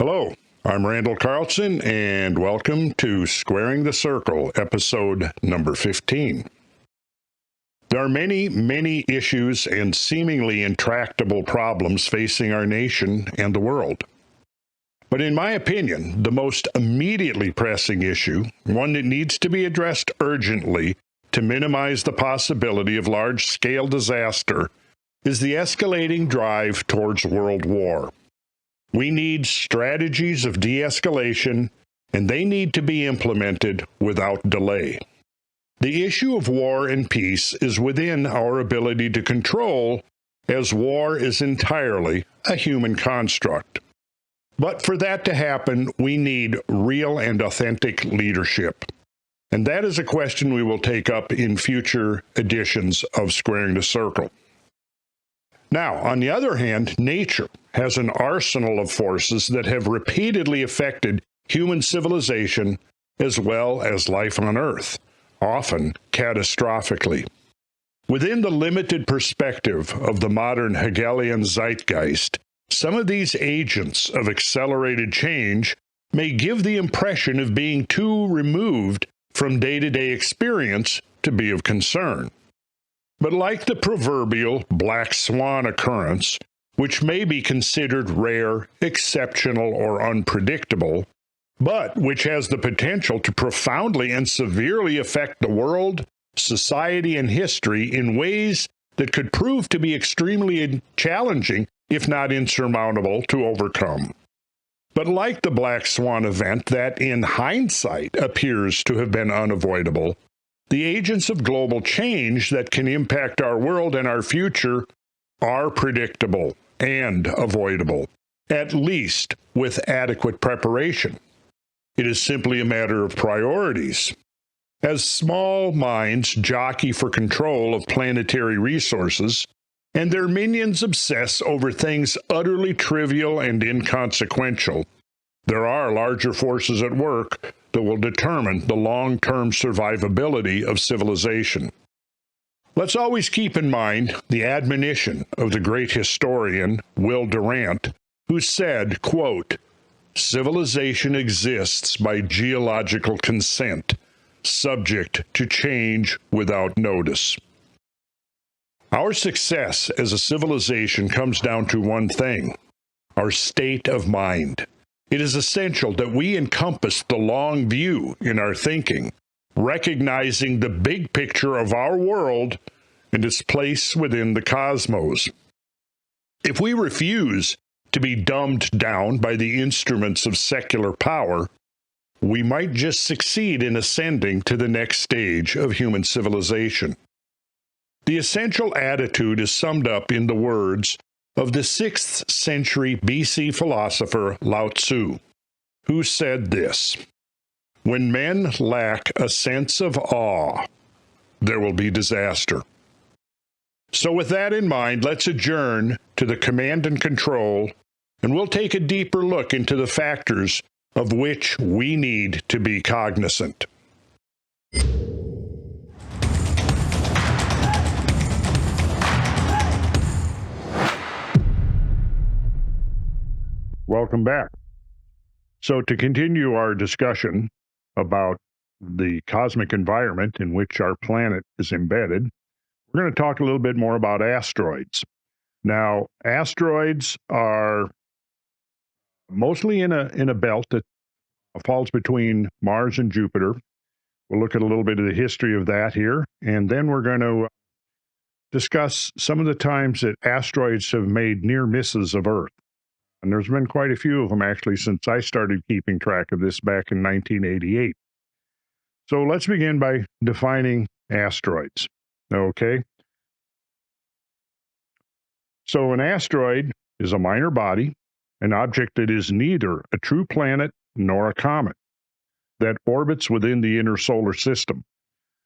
Hello, I'm Randall Carlson, and welcome to Squaring the Circle, episode number 15. There are many issues and seemingly intractable problems facing our nation and the world. But in my opinion, the most immediately pressing issue, one that needs to be addressed urgently to minimize the possibility of large-scale disaster, is the escalating drive towards world war. We need strategies of de-escalation, and they need to be implemented without delay. The issue of war and peace is within our ability to control, as war is entirely a human construct. But for that to happen, we need real and authentic leadership. And that is a question we will take up in future editions of Squaring the Circle. Now, on the other hand, nature has an arsenal of forces that have repeatedly affected human civilization as well as life on Earth, often catastrophically. Within the limited perspective of the modern Hegelian zeitgeist, some of these agents of accelerated change may give the impression of being too removed from day-to-day experience to be of concern. But like the proverbial black swan occurrence, which may be considered rare, exceptional, or unpredictable, but which has the potential to profoundly and severely affect the world, society, and history in ways that could prove to be extremely challenging, if not insurmountable, to overcome. But like the black swan event that, in hindsight, appears to have been unavoidable, the agents of global change that can impact our world and our future are predictable and avoidable, at least with adequate preparation. It is simply a matter of priorities. As small minds jockey for control of planetary resources, and their minions obsess over things utterly trivial and inconsequential, there are larger forces at work that will determine the long-term survivability of civilization. Let's always keep in mind the admonition of the great historian Will Durant, who said, quote, "Civilization exists by geological consent, subject to change without notice." Our success as a civilization comes down to one thing: our state of mind. It is essential that we encompass the long view in our thinking, recognizing the big picture of our world and its place within the cosmos. If we refuse to be dumbed down by the instruments of secular power, we might just succeed in ascending to the next stage of human civilization. The essential attitude is summed up in the words of the 6th century BC philosopher Lao Tzu, who said this: "When men lack a sense of awe, there will be disaster." So with that in mind, let's adjourn to the command and control, and we'll take a deeper look into the factors of which we need to be cognizant. Welcome back. So to continue our discussion about the cosmic environment in which our planet is embedded, we're going to talk a little bit more about asteroids. Now, asteroids are mostly in a belt that falls between Mars and Jupiter. We'll look at a little bit of the history of that here, and then we're going to discuss some of the times that asteroids have made near misses of Earth. And there's been quite a few of them, actually, since I started keeping track of this back in 1988. So let's begin by defining asteroids, okay? So an asteroid is a minor body, an object that is neither a true planet nor a comet, that orbits within the inner solar system.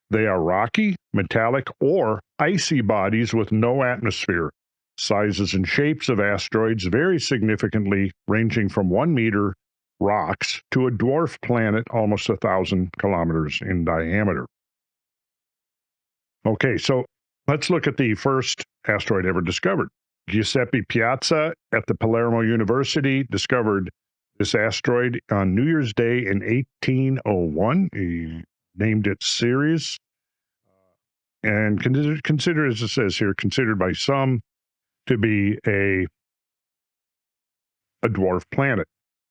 They are rocky, metallic, or icy bodies with no atmosphere. Sizes and shapes of asteroids vary significantly, ranging from 1 meter rocks to a dwarf planet almost 1,000 kilometers in diameter. Okay, so let's look at the first asteroid ever discovered. Giuseppe Piazza at the Palermo University discovered this asteroid on New Year's Day in 1801. He named it Ceres, and considered, as it says here, considered by some to be a dwarf planet.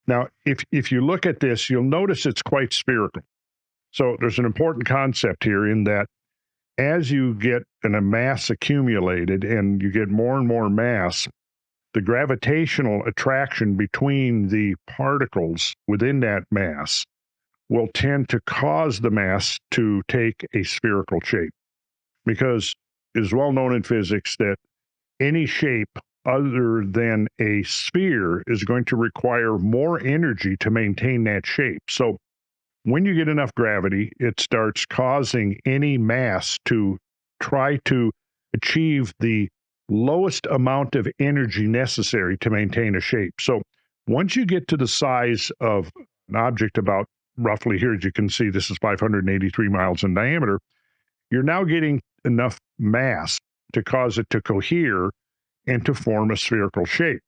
Now, if you look at this, you'll notice it's quite spherical. So there's an important concept here in that as you get a mass accumulated and you get more and more mass, the gravitational attraction between the particles within that mass will tend to cause the mass to take a spherical shape. Because it is well known in physics that any shape other than a sphere is going to require more energy to maintain that shape. So when you get enough gravity, it starts causing any mass to try to achieve the lowest amount of energy necessary to maintain a shape. So once you get to the size of an object about roughly here, as you can see, this is 583 miles in diameter, you're now getting enough mass to cause it to cohere and to form a spherical shape.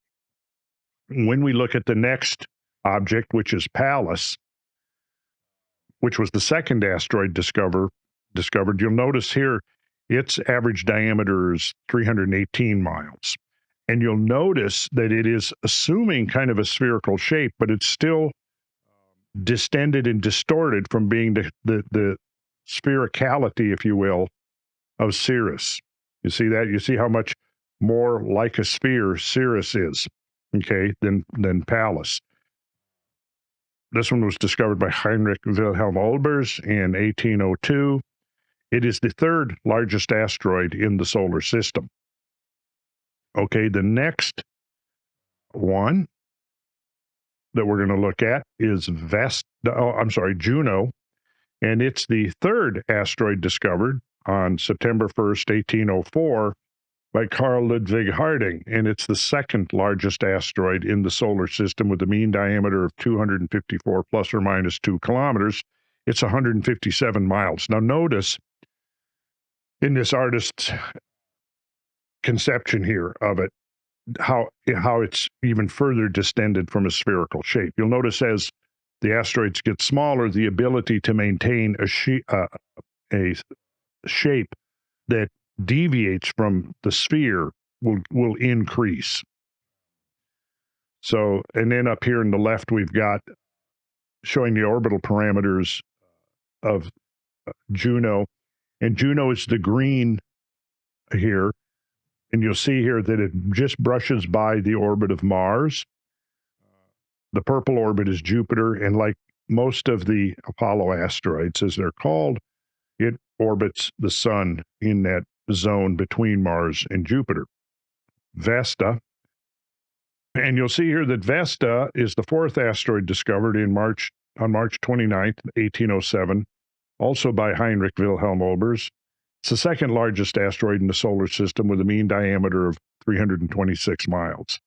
When we look at the next object, which is Pallas, which was the second asteroid discovered, you'll notice here its average diameter is 318 miles. And you'll notice that it is assuming kind of a spherical shape, but it's still distended and distorted from being the sphericality, if you will, of Ceres. You see that? You see how much more like a sphere Ceres is, okay, than Pallas. This one was discovered by Heinrich Wilhelm Olbers in 1802. It is the third largest asteroid in the solar system. Okay, the next one that we're going to look at is Juno, and it's the third asteroid discovered on September 1st, 1804, by Carl Ludwig Harding, and it's the second largest asteroid in the solar system with a mean diameter of 254 plus or minus 2 kilometers. It's 157 miles. Now notice in this artist's conception here of it, how it's even further distended from a spherical shape. You'll notice as the asteroids get smaller, the ability to maintain a shape that deviates from the sphere will increase. So, and then up here in the left, we've got showing the orbital parameters of Juno, and Juno is the green here, and you'll see here that it just brushes by the orbit of Mars. The purple orbit is Jupiter, and like most of the Apollo asteroids, as they're called, it orbits the sun in that zone between Mars and Jupiter. Vesta, and you'll see here that Vesta is the fourth asteroid discovered on March 29th, 1807, also by Heinrich Wilhelm Olbers. It's the second largest asteroid in the solar system with a mean diameter of 326 miles.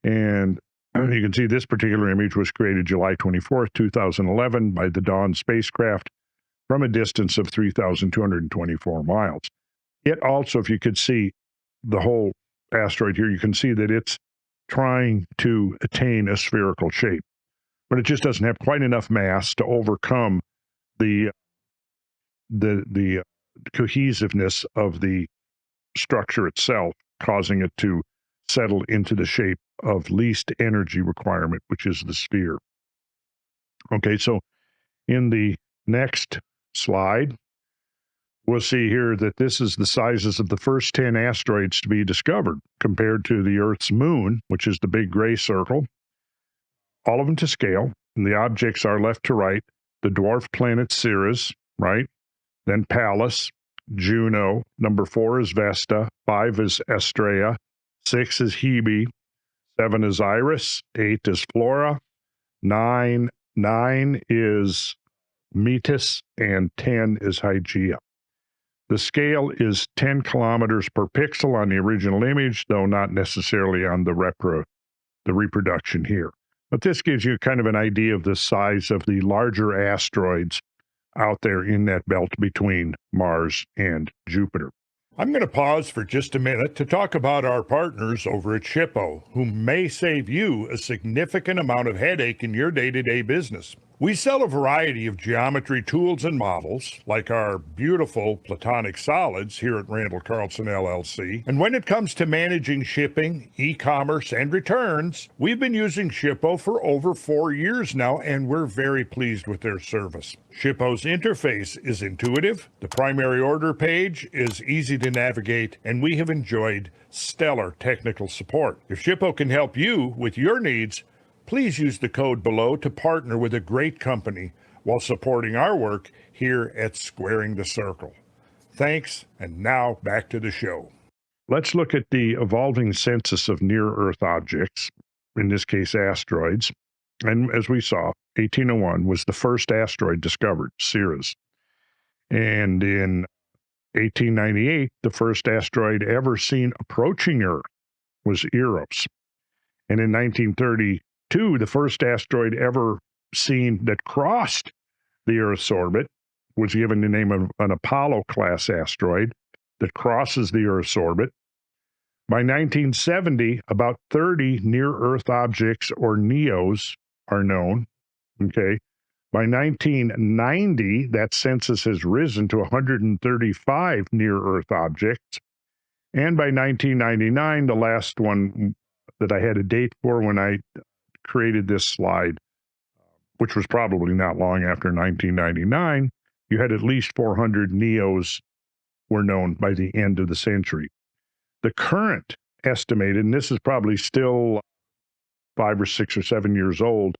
And you can see this particular image was created July 24th, 2011 by the Dawn spacecraft from a distance of 3,224 miles. It also, if you could see the whole asteroid here, you can see that it's trying to attain a spherical shape, but it just doesn't have quite enough mass to overcome the cohesiveness of the structure itself, causing it to settle into the shape of least energy requirement, which is the sphere. Okay, so in the next slide, we'll see here that this is the sizes of the first 10 asteroids to be discovered compared to the Earth's moon, which is the big gray circle. All of them to scale, and the objects are left to right. The dwarf planet Ceres, right? Then Pallas, Juno, number 4 is Vesta, 5 is Astraea, 6 is Hebe, 7 is Iris, 8 is Flora, 9 is Metis, and 10 is Hygeia. The scale is 10 kilometers per pixel on the original image, though not necessarily on the reproduction here. But this gives you kind of an idea of the size of the larger asteroids out there in that belt between Mars and Jupiter. I'm going to pause for just a minute to talk about our partners over at Shippo, who may save you a significant amount of headache in your day-to-day business. We sell a variety of geometry tools and models, like our beautiful platonic solids here at Randall Carlson LLC. And when it comes to managing shipping, e-commerce, and returns, we've been using Shippo for over 4 years now, and we're very pleased with their service. Shippo's interface is intuitive, the primary order page is easy to navigate, and we have enjoyed stellar technical support. If Shippo can help you with your needs, please use the code below to partner with a great company while supporting our work here at Squaring the Circle. Thanks, and now back to the show. Let's look at the evolving census of near-Earth objects, in this case asteroids. And as we saw, 1801 was the first asteroid discovered, Ceres. And in 1898, the first asteroid ever seen approaching Earth was Eros. And in 1932, the first asteroid ever seen that crossed the Earth's orbit was given the name of an Apollo-class asteroid that crosses the Earth's orbit. By 1970, about 30 near-Earth objects, or NEOs, are known. Okay. By 1990, that census has risen to 135 near-Earth objects. And by 1999, the last one that I had a date for when I created this slide, which was probably not long after 1999, you had at least 400 NEOs were known by the end of the century. The current estimated, and this is probably still 5 or 6 or 7 years old,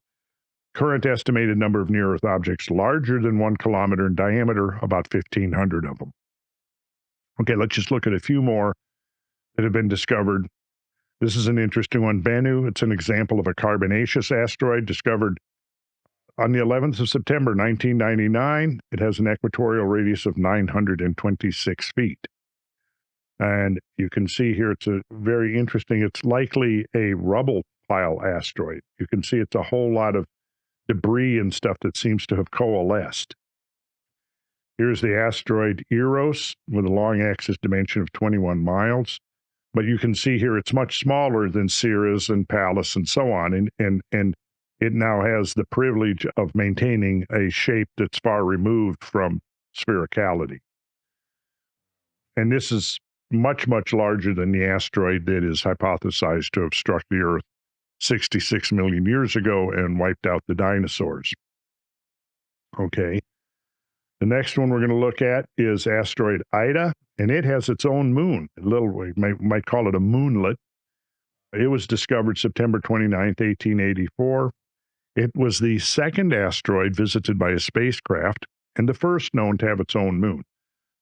current estimated number of near-Earth objects larger than 1 kilometer in diameter, about 1,500 of them. Okay, let's just look at a few more that have been discovered. This is an interesting one, Bennu. It's an example of a carbonaceous asteroid discovered on the 11th of September, 1999. It has an equatorial radius of 926 feet. And you can see here, it's a very interesting, it's likely a rubble pile asteroid. You can see it's a whole lot of debris and stuff that seems to have coalesced. Here's the asteroid Eros with a long axis dimension of 21 miles. But you can see here it's much smaller than Ceres and Pallas and so on. And it now has the privilege of maintaining a shape that's far removed from sphericality. And this is much, much larger than the asteroid that is hypothesized to have struck the Earth 66 million years ago and wiped out the dinosaurs. Okay. The next one we're going to look at is asteroid Ida, and it has its own moon. A little, we might call it a moonlet. It was discovered September 29th, 1884. It was the second asteroid visited by a spacecraft and the first known to have its own moon.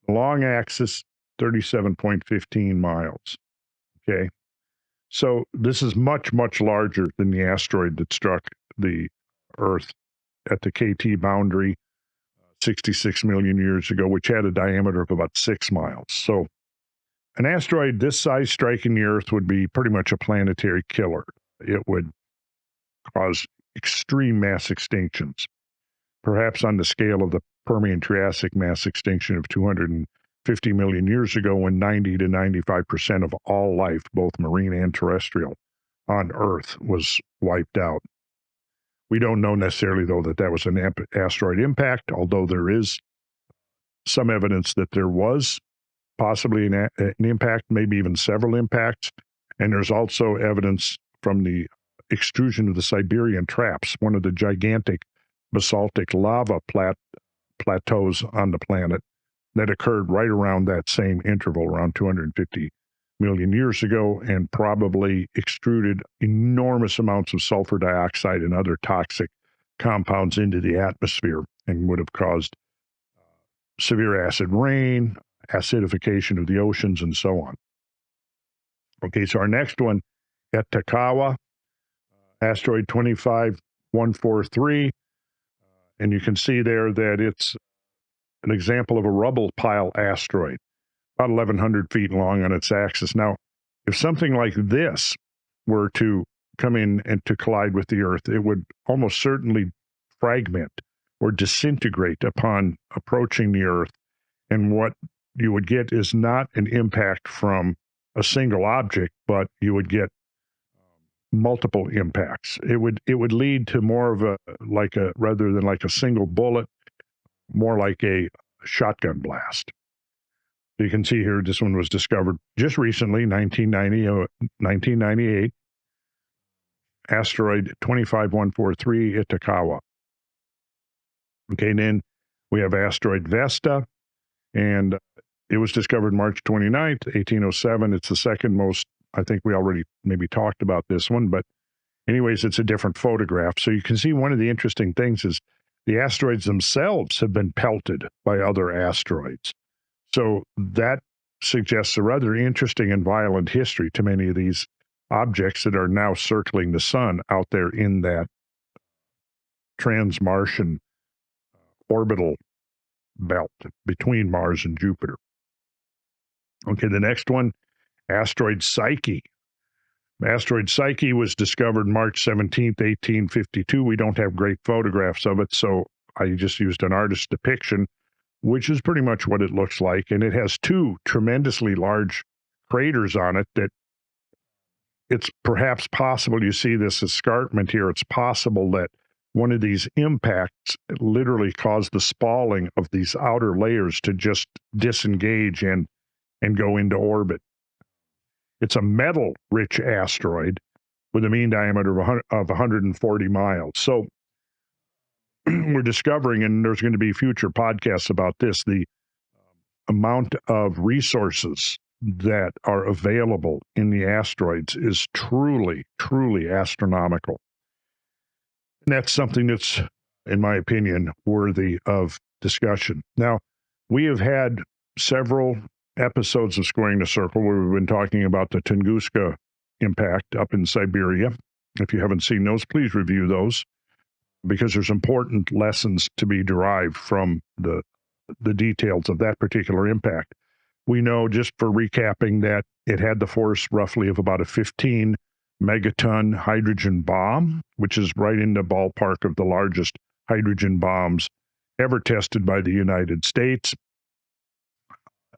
Long axis, 37.15 miles. Okay. So this is much, much larger than the asteroid that struck the Earth at the KT boundary 66 million years ago, which had a diameter of about 6 miles. So an asteroid this size striking the Earth would be pretty much a planetary killer. It would cause extreme mass extinctions, perhaps on the scale of the Permian-Triassic mass extinction of 250 million years ago, when 90 to 95% of all life, both marine and terrestrial, on Earth was wiped out. We don't know necessarily, though, that that was an asteroid impact, although there is some evidence that there was possibly an impact, maybe even several impacts. And there's also evidence from the extrusion of the Siberian traps, one of the gigantic basaltic lava plateaus on the planet that occurred right around that same interval, around 250 million years ago, and probably extruded enormous amounts of sulfur dioxide and other toxic compounds into the atmosphere and would have caused severe acid rain, acidification of the oceans, and so on. Okay, so our next one, at Takawa, asteroid 25143, and you can see there that it's an example of a rubble pile asteroid, about 1,100 feet long on its axis. Now, if something like this were to come in and to collide with the Earth, it would almost certainly fragment or disintegrate upon approaching the Earth. And what you would get is not an impact from a single object, but you would get multiple impacts. It would lead to more of a rather than like a single bullet, more like a shotgun blast. You can see here this one was discovered just recently, 1998, asteroid 25143 Itokawa. Okay, and then we have asteroid Vesta, and it was discovered March 29th, 1807. It's the second most, I think we already maybe talked about this one, but anyways, it's a different photograph. So you can see one of the interesting things is the asteroids themselves have been pelted by other asteroids. So that suggests a rather interesting and violent history to many of these objects that are now circling the sun out there in that trans-Martian orbital belt between Mars and Jupiter. Okay, the next one, asteroid Psyche. Asteroid Psyche was discovered March 17th, 1852. We don't have great photographs of it, so I just used an artist's depiction, which is pretty much what it looks like. And it has two tremendously large craters on it that it's perhaps possible, you see this escarpment here, it's possible that one of these impacts literally caused the spalling of these outer layers to just disengage and go into orbit. It's a metal-rich asteroid with a mean diameter of 140 miles. So we're discovering, and there's going to be future podcasts about this, the amount of resources that are available in the asteroids is truly, truly astronomical. And that's something that's, in my opinion, worthy of discussion. Now, we have had several episodes of Squaring the Circle where we've been talking about the Tunguska impact up in Siberia. If you haven't seen those, please review those, because there's important lessons to be derived from the details of that particular impact. We know, just for recapping, that it had the force roughly of about a 15 megaton hydrogen bomb, which is right in the ballpark of the largest hydrogen bombs ever tested by the United States.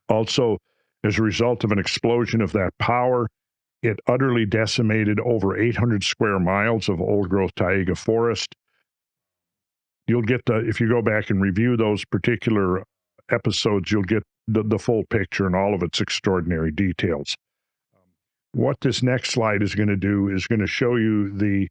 Also, as a result of an explosion of that power, it utterly decimated over 800 square miles of old-growth taiga forest. You'll get if you go back and review those particular episodes, you'll get the full picture and all of its extraordinary details. What this next slide is going to do is going to show you the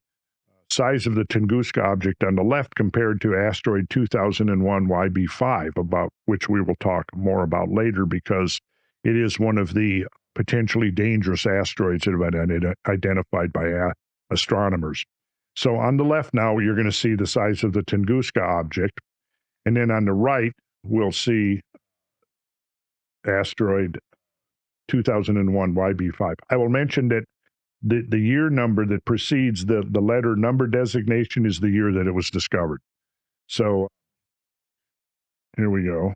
size of the Tunguska object on the left compared to asteroid 2001 YB5, about which we will talk more about later, because it is one of the potentially dangerous asteroids that have been identified by astronomers. So on the left now, you're going to see the size of the Tunguska object, and then on the right, we'll see asteroid 2001 YB5. I will mention that the year number that precedes the letter number designation is the year that it was discovered. So here we go.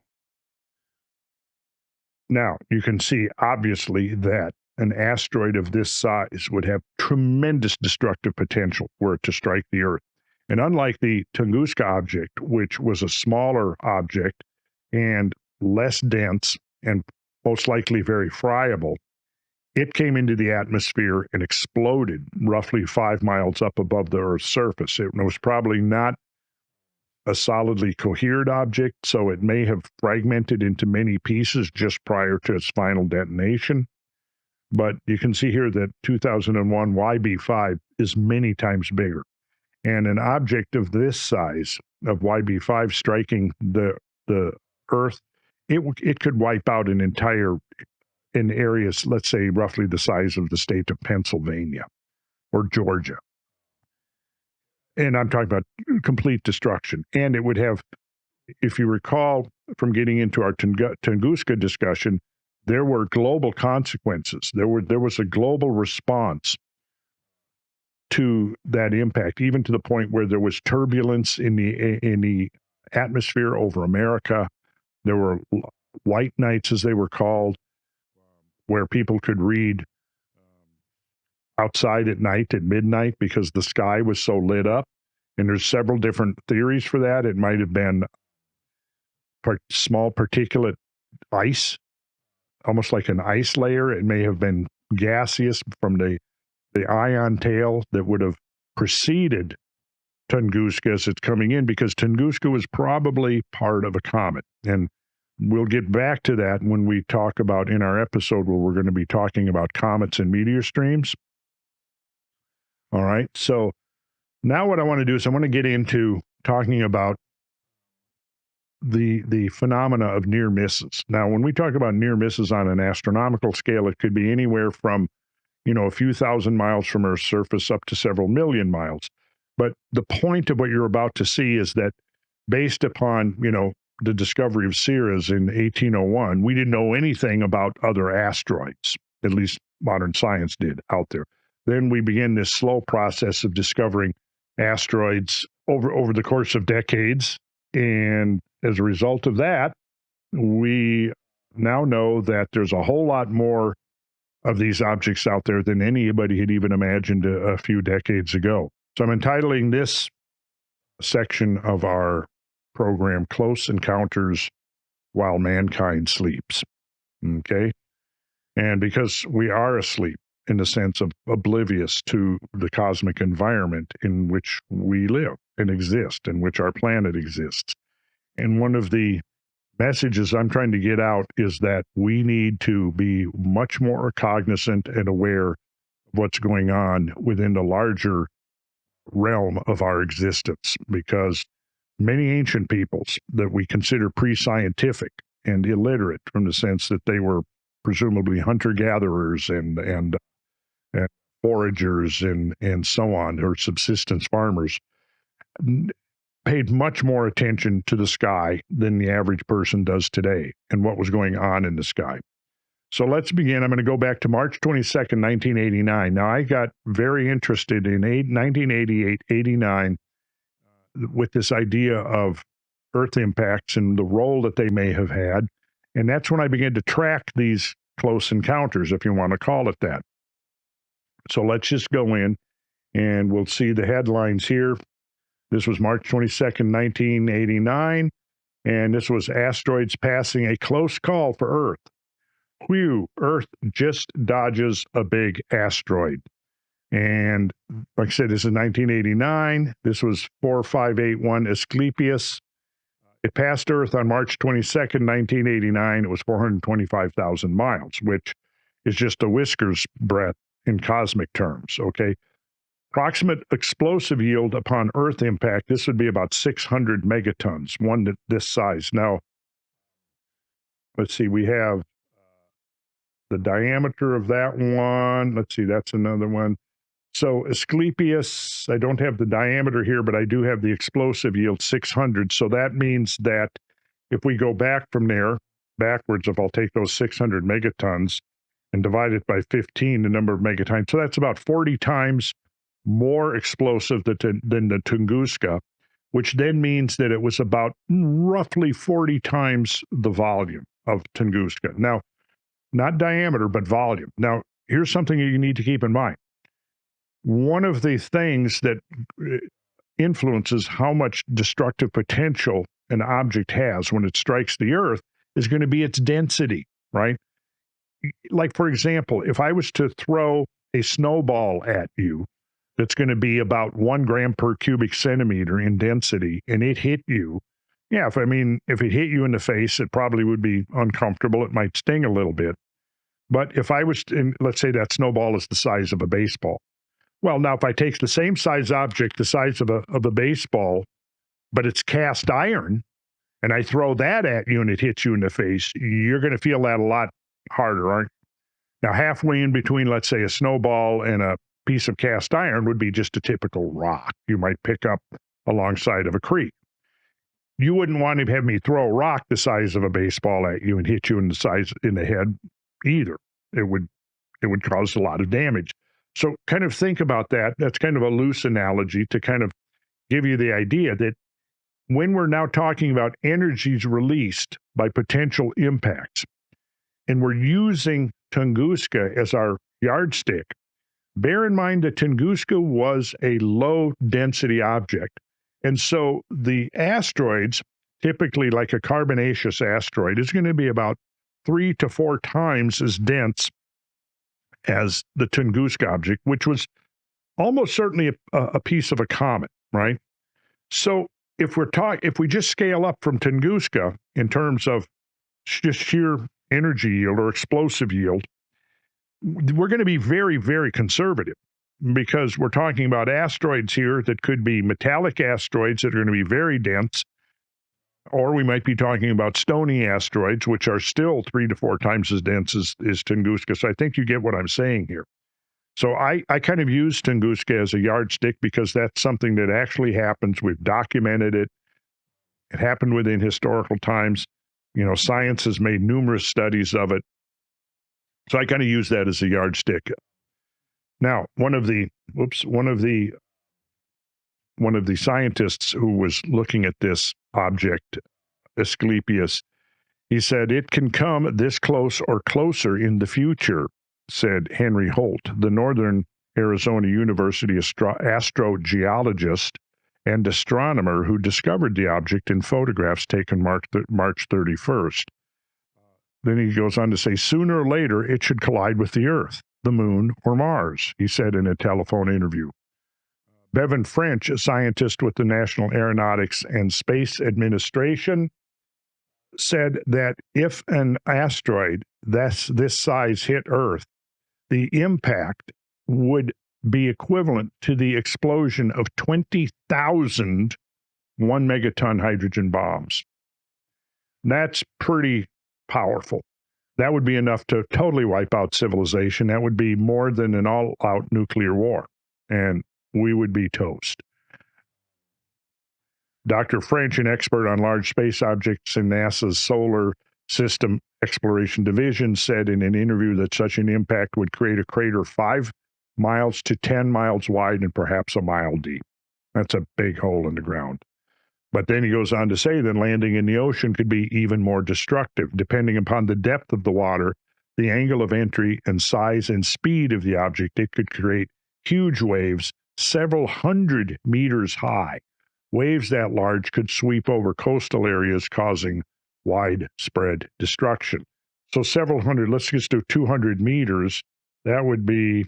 Now, you can see obviously that an asteroid of this size would have tremendous destructive potential were it to strike the Earth. And unlike the Tunguska object, which was a smaller object and less dense and most likely very friable, it came into the atmosphere and exploded roughly 5 miles up above the Earth's surface. It was probably not a solidly coherent object, so it may have fragmented into many pieces just prior to its final detonation. But you can see here that 2001 YB5 is many times bigger. And an object of this size, of YB5 striking the Earth, it could wipe out an entire, in areas, let's say, roughly the size of the state of Pennsylvania or Georgia. And I'm talking about complete destruction. And it would have, if you recall from getting into our Tunguska discussion, there were global consequences. There was a global response to that impact, even to the point where there was turbulence in the atmosphere over America. There were white nights, as they were called, where people could read outside at night at midnight because the sky was so lit up. And there's several different theories for that. It might have been small particulate ice almost like an ice layer. It may have been gaseous from the ion tail that would have preceded Tunguska as it's coming in, because Tunguska was probably part of a comet. And we'll get back to that when we talk about in our episode where we're going to be talking about comets and meteor streams. All right. So now what I want to do is I want to get into talking about the phenomena of near misses. Now, when we talk about near misses on an astronomical scale, it could be anywhere from, a few thousand miles from Earth's surface up to several million miles. But the point of what you're about to see is that based upon, the discovery of Ceres in 1801, we didn't know anything about other asteroids, at least modern science did out there. Then we begin this slow process of discovering asteroids over the course of decades. And as a result of that, we now know that there's a whole lot more of these objects out there than anybody had even imagined a few decades ago. So I'm entitling this section of our program Close Encounters While Mankind Sleeps. Okay? And because we are asleep in the sense of oblivious to the cosmic environment in which we live and exist, in which our planet exists. And one of the messages I'm trying to get out is that we need to be much more cognizant and aware of what's going on within the larger realm of our existence, because many ancient peoples that we consider pre-scientific and illiterate, from the sense that they were presumably hunter-gatherers and foragers and so on, or subsistence farmers, paid much more attention to the sky than the average person does today and what was going on in the sky. So let's begin. I'm going to go back to March 22nd, 1989. Now, I got very interested in 1988, 89 with this idea of Earth impacts and the role that they may have had. And that's when I began to track these close encounters, if you want to call it that. So let's just go in and we'll see the headlines here. This was March 22nd, 1989, and this was asteroids passing a close call for Earth. Whew, Earth just dodges a big asteroid. And like I said, this is 1989. This was 4581 Asclepius. It passed Earth on March 22nd, 1989. It was 425,000 miles, which is just a whisker's breadth in cosmic terms, okay? Approximate explosive yield upon Earth impact, this would be about 600 megatons, one this size. Now, let's see, we have the diameter of that one. Let's see, that's another one. So Asclepius, I don't have the diameter here, but I do have the explosive yield, 600. So that means that if we go back from there, backwards, if I'll take those 600 megatons and divide it by 15, the number of megatons, so that's about 40 times more explosive than the Tunguska, which then means that it was about roughly 40 times the volume of Tunguska. Now, not diameter, but volume. Now, here's something you need to keep in mind. One of the things that influences how much destructive potential an object has when it strikes the Earth is going to be its density, right? Like, for example, if I was to throw a snowball at you that's going to be about 1 gram per cubic centimeter in density, and it hit you, yeah, if it hit you in the face, it probably would be uncomfortable. It might sting a little bit. But if I was, let's say that snowball is the size of a baseball. Well, now if I take the same size object, the size of a baseball, but it's cast iron, and I throw that at you and it hits you in the face, you're going to feel that a lot harder, aren't you? Now, halfway in between, let's say, a snowball and a piece of cast iron would be just a typical rock you might pick up alongside of a creek. You wouldn't want to have me throw a rock the size of a baseball at you and hit you in the head either. It would cause a lot of damage. So kind of think about that. That's kind of a loose analogy to kind of give you the idea that when we're now talking about energies released by potential impacts, and we're using Tunguska as our yardstick, bear in mind that Tunguska was a low-density object. And so the asteroids, typically like a carbonaceous asteroid, is going to be about 3 to 4 times as dense as the Tunguska object, which was almost certainly a piece of a comet, right? So if we just scale up from Tunguska in terms of just sheer energy yield or explosive yield, we're going to be very, very conservative because we're talking about asteroids here that could be metallic asteroids that are going to be very dense, or we might be talking about stony asteroids, which are still 3 to 4 times as dense as Tunguska. So I think you get what I'm saying here. So I kind of use Tunguska as a yardstick because that's something that actually happens. We've documented it. It happened within historical times. You know, science has made numerous studies of it. So I kind of use that as a yardstick. Now, one of the scientists who was looking at this object, Asclepius, he said, "It can come this close or closer in the future," said Henry Holt, the Northern Arizona University astrogeologist and astronomer who discovered the object in photographs taken March 31st. Then he goes on to say, "Sooner or later, it should collide with the Earth, the Moon, or Mars," he said in a telephone interview. Bevan French, a scientist with the National Aeronautics and Space Administration, said that if an asteroid this size hit Earth, the impact would be equivalent to the explosion of 20,000 1-megaton hydrogen bombs. That's pretty powerful. That would be enough to totally wipe out civilization. That would be more than an all-out nuclear war, and we would be toast. Dr. French, an expert on large space objects in NASA's Solar System Exploration Division, said in an interview that such an impact would create a crater 5 miles to 10 miles wide and perhaps a mile deep. That's a big hole in the ground. But then he goes on to say that landing in the ocean could be even more destructive. Depending upon the depth of the water, the angle of entry, and size and speed of the object, it could create huge waves several hundred meters high. Waves that large could sweep over coastal areas, causing widespread destruction. So several hundred, let's just do 200 meters. That would be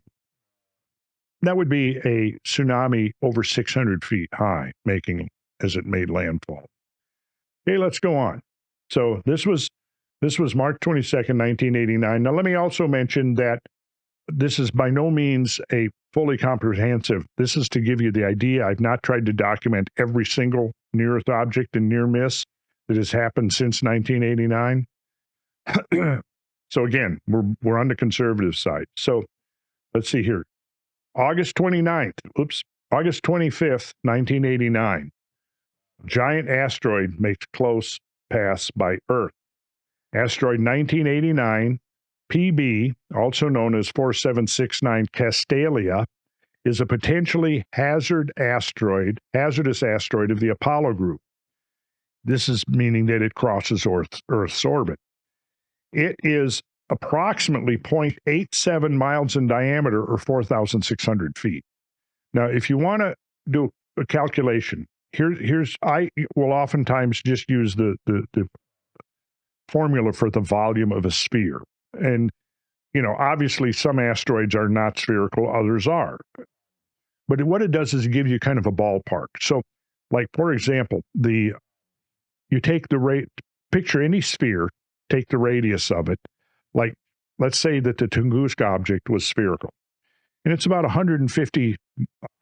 a tsunami over 600 feet high, making as it made landfall. Okay, let's go on. So this was March 22nd, 1989. Now let me also mention that this is by no means a fully comprehensive. This is to give you the idea. I've not tried to document every single near-Earth object and near miss that has happened since 1989. So again, we're on the conservative side. So let's see here. August 25th, 1989. Giant asteroid makes close pass by Earth. Asteroid 1989, PB, also known as 4769 Castalia, is a potentially hazardous asteroid of the Apollo group. This is meaning that it crosses Earth's orbit. It is approximately 0.87 miles in diameter, or 4,600 feet. Now, if you want to do a calculation, I will oftentimes just use the formula for the volume of a sphere. And, you know, obviously some asteroids are not spherical, others are. But what it does is it gives you kind of a ballpark. So, like, for example, you take picture any sphere, take the radius of it. Like, let's say that the Tunguska object was spherical. And it's about 150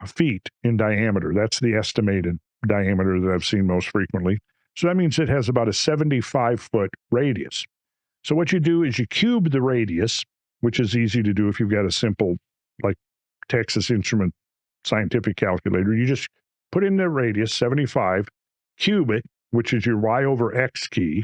feet in diameter. That's the estimated diameter that I've seen most frequently. So that means it has about a 75-foot radius. So what you do is you cube the radius, which is easy to do if you've got a simple, like, Texas Instrument scientific calculator. You just put in the radius, 75, cube it, which is your y over x key,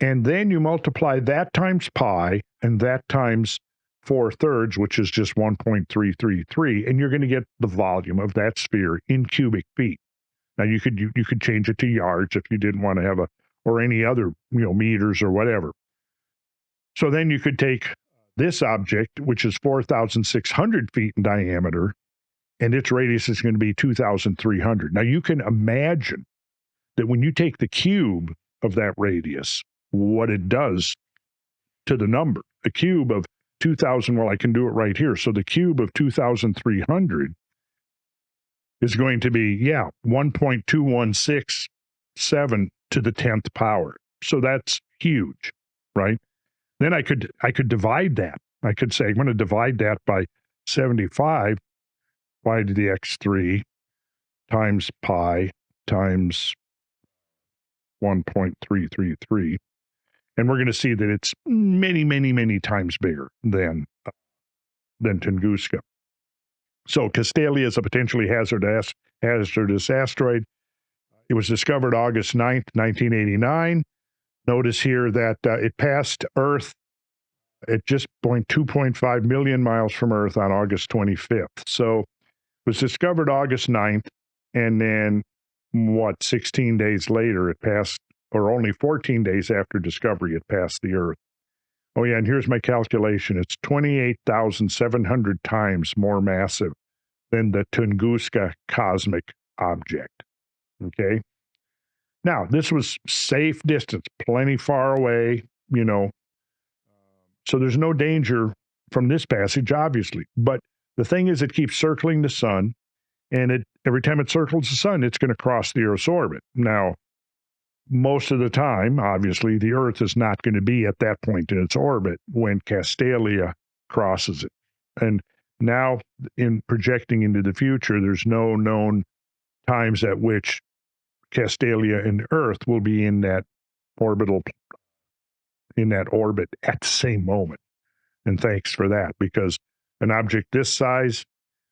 and then you multiply that times pi and that times 4/3, which is just 1.333, and you're going to get the volume of that sphere in cubic feet. Now you could change it to yards if you didn't want to have or any other, meters or whatever. So then you could take this object, which is 4,600 feet in diameter, and its radius is going to be 2,300. Now you can imagine that when you take the cube of that radius, what it does to the number. The cube of 2,000, well, I can do it right here. So the cube of 2,300 is going to be, 1.2167 to the 10th power. So that's huge, right? Then I could divide that. I could say I'm going to divide that by 75, y to the x3 times pi times 1.333. And we're going to see that it's many, many, many times bigger than Tunguska. So Castalia is a potentially hazardous asteroid. It was discovered August 9th, 1989. Notice here that it passed Earth at just 2.5 million miles from Earth on August 25th. So it was discovered August 9th, and then 16 days later it passed, or only 14 days after discovery, it passed the Earth. Oh yeah, and here's my calculation. It's 28,700 times more massive than the Tunguska cosmic object. Okay? Now, this was safe distance, plenty far away, so there's no danger from this passage, obviously. But the thing is, it keeps circling the sun, and every time it circles the sun, it's going to cross the Earth's orbit. Now, most of the time, obviously, the Earth is not going to be at that point in its orbit when Castalia crosses it. And now, in projecting into the future, there's no known times at which Castalia and Earth will be in that orbit at the same moment. And thanks for that, because an object this size,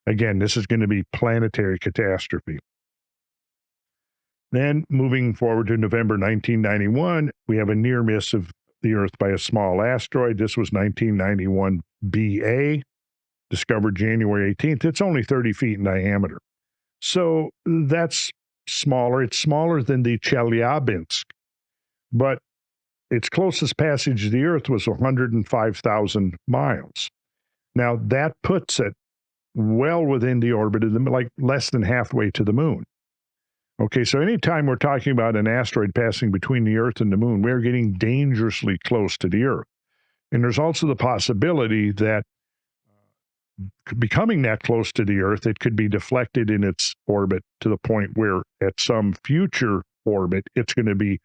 again, this is going to be planetary catastrophe. Then moving forward to November 1991, we have a near miss of the Earth by a small asteroid. This was 1991 BA, discovered January 18th. It's only 30 feet in diameter. So that's smaller. It's smaller than the Chelyabinsk, but its closest passage to the Earth was 105,000 miles. Now, that puts it well within the orbit of like less than halfway to the moon. Okay, so anytime we're talking about an asteroid passing between the Earth and the moon, we're getting dangerously close to the Earth. And there's also the possibility that becoming that close to the Earth, it could be deflected in its orbit to the point where at some future orbit, it's going to be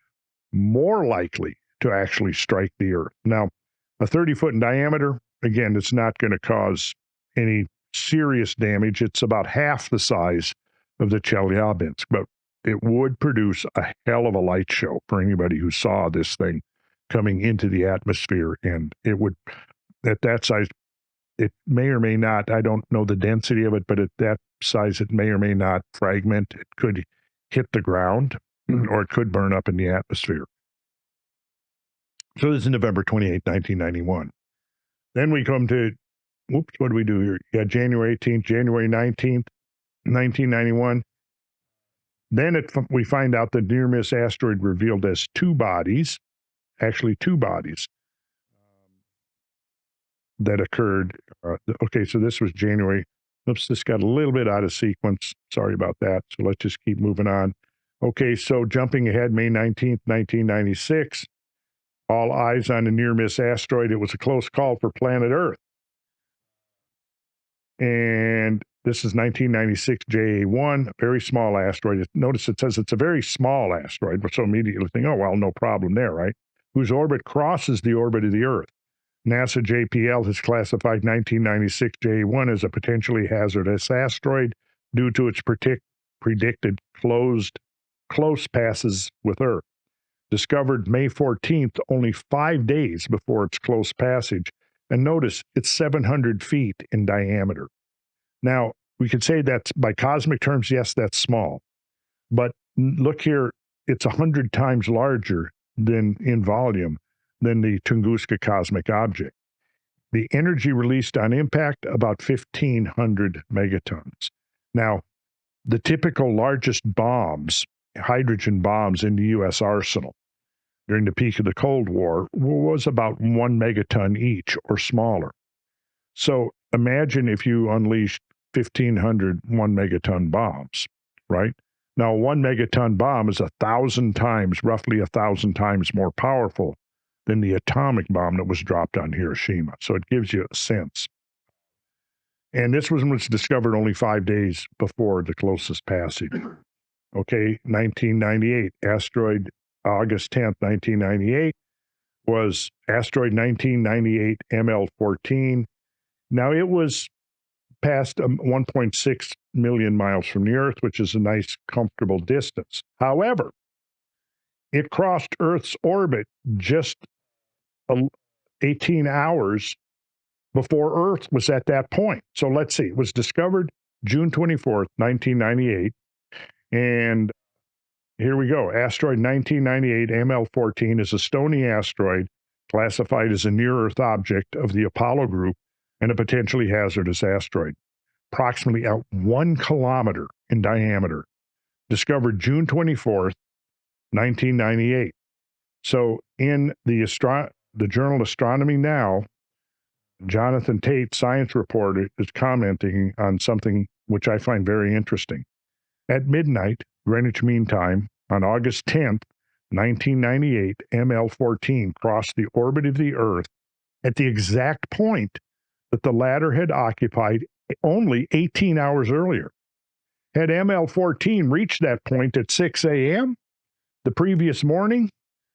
more likely to actually strike the Earth. Now, a 30-foot in diameter, again, it's not going to cause any serious damage. It's about half the size of the Chelyabinsk, but it would produce a hell of a light show for anybody who saw this thing coming into the atmosphere. And it would, at that size, it may or may not, I don't know the density of it, but at that size, it may or may not fragment. It could hit the ground, or it could burn up in the atmosphere. So this is November 28, 1991. Then we come to, what do we do here? Yeah, January 18th, January 19th, 1991. Then we find out the near-miss asteroid revealed as two bodies that occurred. Okay, so this was January. Oops, this got a little bit out of sequence. Sorry about that. So let's just keep moving on. Okay, so jumping ahead, May 19th, 1996, all eyes on a near-miss asteroid. It was a close call for planet Earth. And this is 1996 JA1, a very small asteroid. Notice it says it's a very small asteroid, so immediately think, oh, well, no problem there, right? Whose orbit crosses the orbit of the Earth. NASA JPL has classified 1996 JA1 as a potentially hazardous asteroid due to its predicted close passes with Earth. Discovered May 14th, only 5 days before its close passage. And notice, it's 700 feet in diameter. Now, we could say that's, by cosmic terms, yes, that's small. But look here, it's 100 times larger than in volume than the Tunguska cosmic object. The energy released on impact, about 1,500 megatons. Now, the typical largest bombs, hydrogen bombs in the U.S. arsenal during the peak of the Cold War, was about 1 megaton each or smaller. So imagine if you unleashed 1,500 1 megaton bombs, right? Now, a 1 megaton bomb is roughly 1,000 times more powerful than the atomic bomb that was dropped on Hiroshima. So it gives you a sense. And this was discovered only 5 days before the closest passage. Okay, 1998, asteroid August 10th, 1998 was asteroid 1998 ML14. Now it was past 1.6 million miles from the Earth, which is a nice, comfortable distance. However, it crossed Earth's orbit just 18 hours before Earth was at that point. So let's see, it was discovered June 24th, 1998. And here we go. Asteroid 1998 ML14 is a stony asteroid classified as a near-Earth object of the Apollo group and a potentially hazardous asteroid. Approximately 1 kilometer in diameter. Discovered June 24th, 1998. So in the journal Astronomy Now, Jonathan Tate, science reporter, is commenting on something which I find very interesting. At midnight, Greenwich Mean Time, on August 10th, 1998, ML14 crossed the orbit of the Earth at the exact point that the latter had occupied only 18 hours earlier. Had ML14 reached that point at 6 a.m. the previous morning,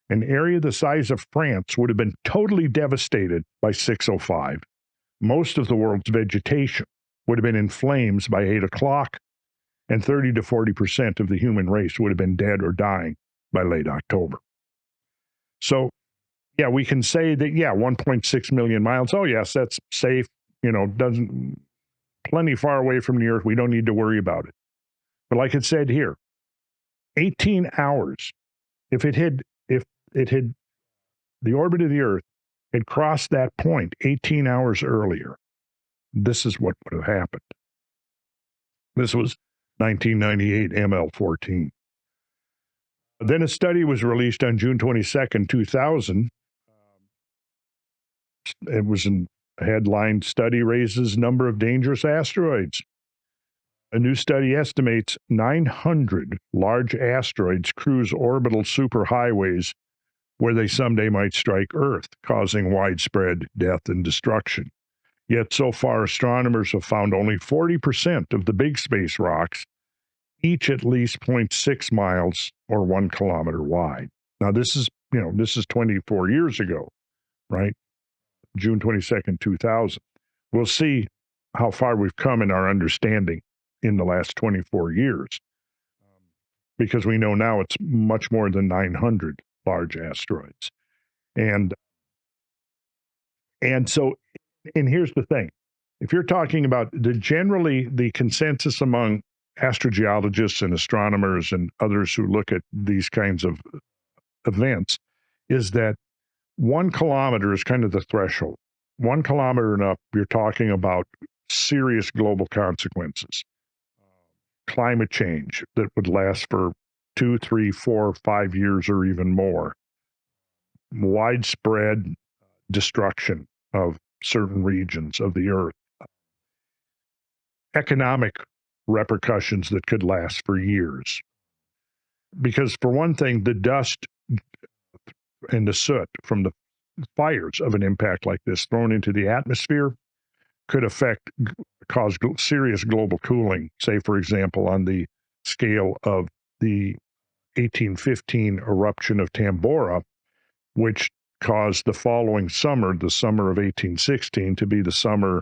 an area the size of France would have been totally devastated by 6:05. Most of the world's vegetation would have been in flames by 8 o'clock, and 30 to 40% of the human race would have been dead or dying by late October. So, yeah, we can say that, 1.6 million miles. Oh, yes, that's safe, doesn't plenty far away from the Earth. We don't need to worry about it. But like it said here, 18 hours, if the orbit of the Earth had crossed that point 18 hours earlier, this is what would have happened. This was 1998 ML14. Then a study was released on June 22nd, 2000. It was a headline, "Study Raises Number of Dangerous Asteroids." A new study estimates 900 large asteroids cruise orbital superhighways where they someday might strike Earth, causing widespread death and destruction. Yet so far, astronomers have found only 40% of the big space rocks, each at least 0.6 miles or 1 kilometer wide. Now, this is 24 years ago, right? June 22nd, 2000. We'll see how far we've come in our understanding in the last 24 years, because we know now it's much more than 900 large asteroids. And here's the thing. If you're talking about generally the consensus among astrogeologists and astronomers and others who look at these kinds of events is that 1 kilometer is kind of the threshold. 1 kilometer and up, you're talking about serious global consequences. Climate change that would last for 2, 3, 4, 5 years or even more. Widespread destruction of certain regions of the Earth. Economic repercussions that could last for years. Because for one thing, the dust and the soot from the fires of an impact like this thrown into the atmosphere could cause serious global cooling, say, for example, on the scale of the 1815 eruption of Tambora, which caused the following summer, the summer of 1816, to be the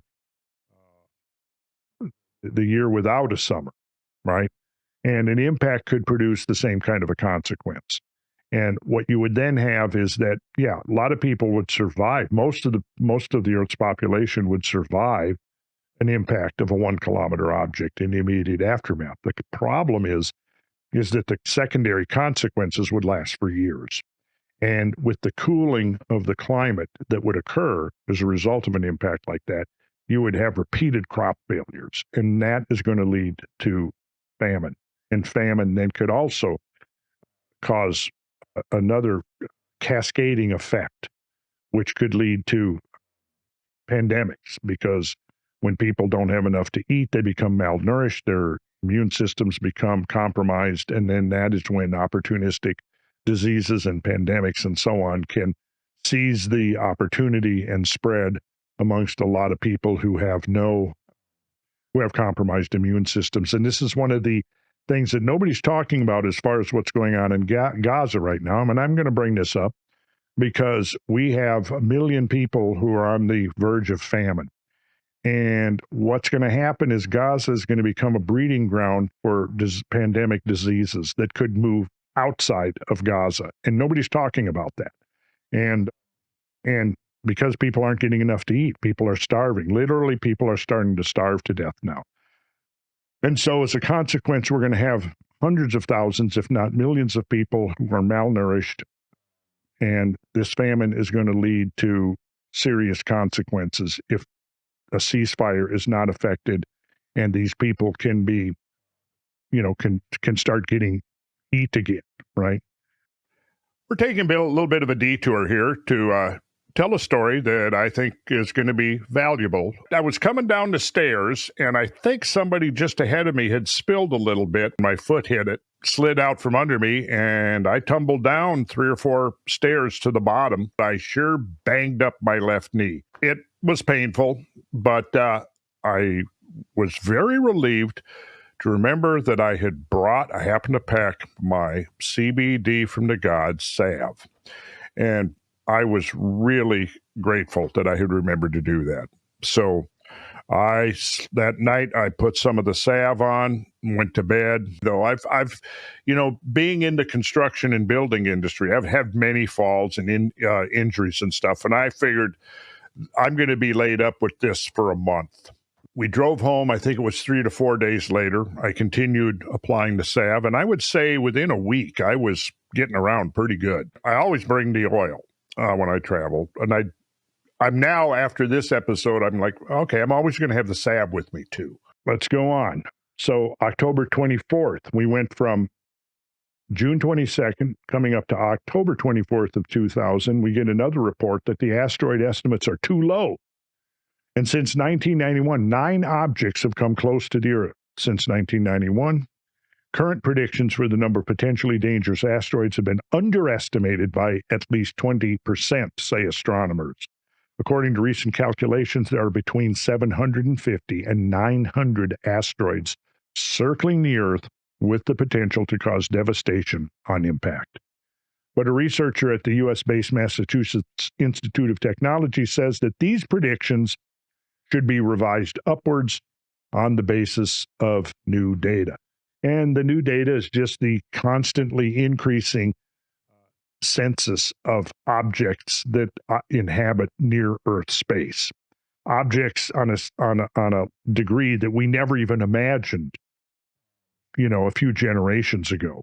year without a summer, right? And an impact could produce the same kind of a consequence. And what you would then have is that, a lot of people would survive. Most of the Earth's population would survive an impact of a 1 kilometer object in the immediate aftermath. The problem is that the secondary consequences would last for years. And with the cooling of the climate that would occur as a result of an impact like that, you would have repeated crop failures. And that is going to lead to famine. And famine then could also cause another cascading effect, which could lead to pandemics, because when people don't have enough to eat, they become malnourished, their immune systems become compromised, and then that is when opportunistic diseases and pandemics and so on can seize the opportunity and spread amongst a lot of people who have compromised immune systems. And this is one of the things that nobody's talking about as far as what's going on in Gaza right now. And I'm going to bring this up because we have 1 million people who are on the verge of famine. And what's going to happen is Gaza is going to become a breeding ground for pandemic diseases that could move outside of Gaza. And nobody's talking about that. And because people aren't getting enough to eat, people are starving. Literally, people are starting to starve to death now. And so as a consequence, we're going to have hundreds of thousands, if not millions of people who are malnourished. And this famine is going to lead to serious consequences if a ceasefire is not affected and these people can be, can start getting eat again, right? We're taking a little bit of a detour here to tell a story that I think is going to be valuable. I was coming down the stairs, and I think somebody just ahead of me had spilled a little bit. My foot hit it, slid out from under me, and I tumbled down 3 or 4 stairs to the bottom. I sure banged up my left knee. It was painful, but I was very relieved to remember that I happened to pack my CBD from the gods salve. And I was really grateful that I had remembered to do that. So that night I put some of the salve on, went to bed. Though I've being in the construction and building industry, I've had many falls and injuries and stuff. And I figured I'm going to be laid up with this for a month. We drove home. I think it was 3 to 4 days later. I continued applying the salve, and I would say within a week, I was getting around pretty good. I always bring the oil when I travel, and I'm now, after this episode, I'm like, okay, I'm always going to have the salve with me too. Let's go on. So October 24th, we went from June 22nd, coming up to October 24th of 2000, we get another report that the asteroid estimates are too low. And since 1991, 9 objects have come close to the Earth. Since 1991, current predictions for the number of potentially dangerous asteroids have been underestimated by at least 20%, say astronomers. According to recent calculations, there are between 750 and 900 asteroids circling the Earth with the potential to cause devastation on impact. But a researcher at the U.S.-based Massachusetts Institute of Technology says that these predictions should be revised upwards on the basis of new data. And the new data is just the constantly increasing census of objects that inhabit near Earth space. Objects on a degree that we never even imagined, a few generations ago.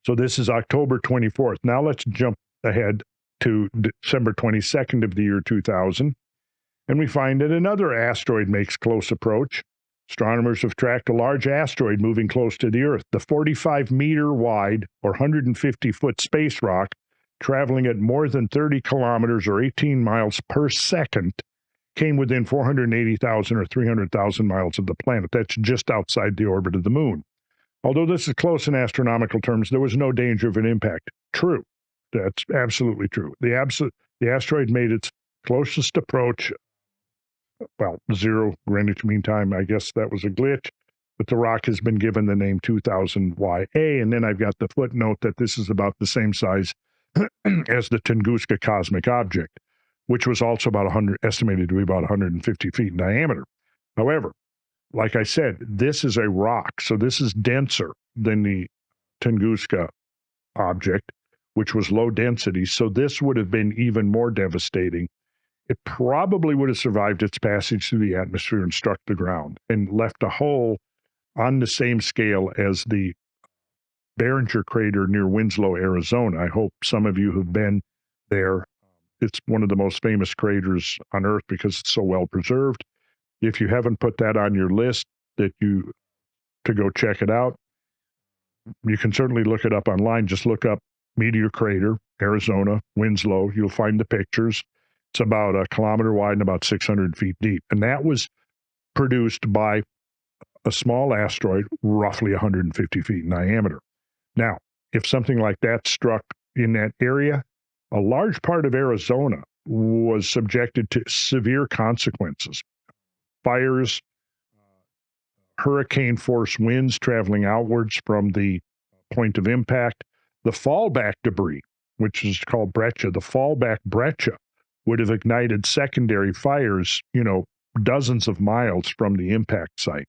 So this is October 24th. Now let's jump ahead to December 22nd of the year 2000. And we find that another asteroid makes close approach. Astronomers have tracked a large asteroid moving close to the Earth. The 45-meter wide or 150-foot space rock, traveling at more than 30 kilometers or 18 miles per second, came within 480,000 or 300,000 miles of the planet. That's just outside the orbit of the moon. Although this is close in astronomical terms, there was no danger of an impact. True. That's absolutely true. The asteroid made its closest approach, 0 Greenwich Mean Time. I guess that was a glitch, but the rock has been given the name 2000 YA. And then I've got the footnote that this is about the same size as the Tunguska cosmic object, which was also estimated to be about 150 feet in diameter. However, like I said, this is a rock, so this is denser than the Tunguska object, which was low density. So this would have been even more devastating. It probably would have survived its passage through the atmosphere and struck the ground and left a hole on the same scale as the Barringer crater near Winslow, Arizona. I hope some of you have been there. It's one of the most famous craters on Earth because it's so well preserved. If you haven't put that on your list to go check it out, you can certainly look it up online. Just look up Meteor Crater, Arizona, Winslow. You'll find the pictures. It's about 1 kilometer wide and about 600 feet deep. And that was produced by a small asteroid, roughly 150 feet in diameter. Now, if something like that struck in that area, a large part of Arizona was subjected to severe consequences. Fires, hurricane force winds traveling outwards from the point of impact, the fallback debris, which is called breccia, the fallback breccia would have ignited secondary fires, dozens of miles from the impact site.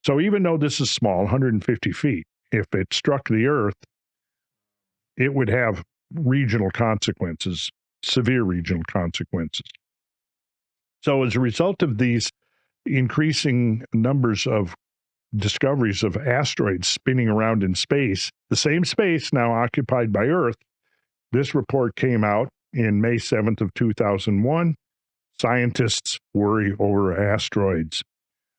So even though this is small, 150 feet, if it struck the Earth, it would have regional consequences, severe regional consequences. So as a result of these increasing numbers of discoveries of asteroids spinning around in space, the same space now occupied by Earth, this report came out in May 7th of 2001. Scientists worry over asteroids.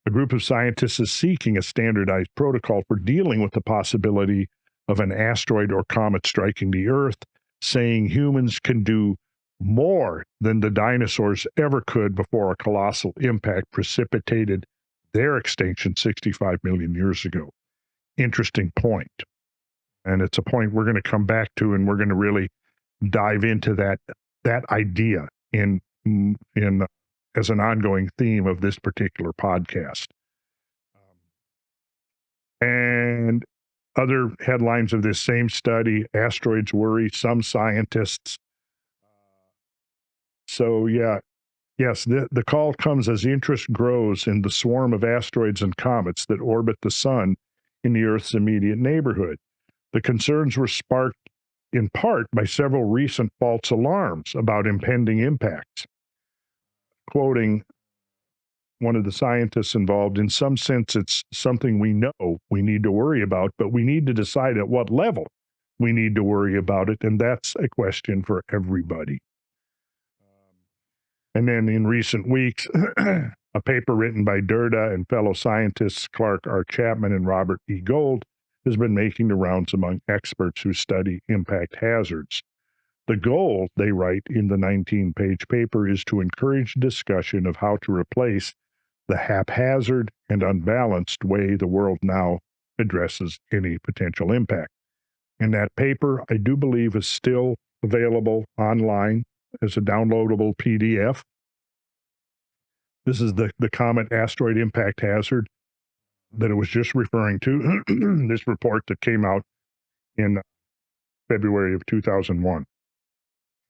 A group of scientists is seeking a standardized protocol for dealing with the possibility of an asteroid or comet striking the Earth, saying humans can do more than the dinosaurs ever could before a colossal impact precipitated their extinction 65 million years ago. Interesting point. And it's a point we're going to come back to, and we're going to really dive into that idea in as an ongoing theme of this particular podcast. And other headlines of this same study: asteroids worry some scientists. So yes, the call comes as interest grows in the swarm of asteroids and comets that orbit the sun in the Earth's immediate neighborhood. The concerns were sparked in part by several recent false alarms about impending impacts. Quoting one of the scientists involved, in some sense, it's something we know we need to worry about, but we need to decide at what level we need to worry about it, and that's a question for everybody. And then in recent weeks, a paper written by Durda and fellow scientists Clark R. Chapman and Robert E. Gold has been making the rounds among experts who study impact hazards. The goal, they write in the 19-page paper, is to encourage discussion of how to replace the haphazard and unbalanced way the world now addresses any potential impact. And that paper, I do believe, is still available online as a downloadable PDF. This is the comet asteroid impact hazard that it was just referring to, this report that came out in February of 2001.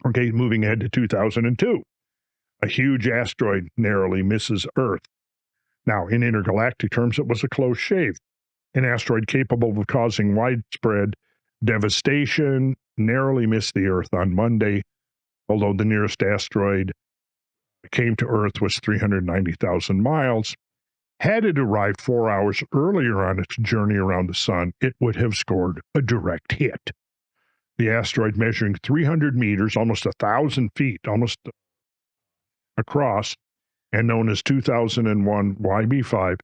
Okay, moving ahead to 2002. A huge asteroid narrowly misses Earth. Now, in intergalactic terms, it was a close shave. An asteroid capable of causing widespread devastation narrowly missed the Earth on Monday, although the nearest asteroid came to Earth was 390,000 miles. Had it arrived 4 hours earlier on its journey around the sun, it would have scored a direct hit. The asteroid, measuring 300 meters, almost 1,000 feet, almost across, and known as 2001 YB5,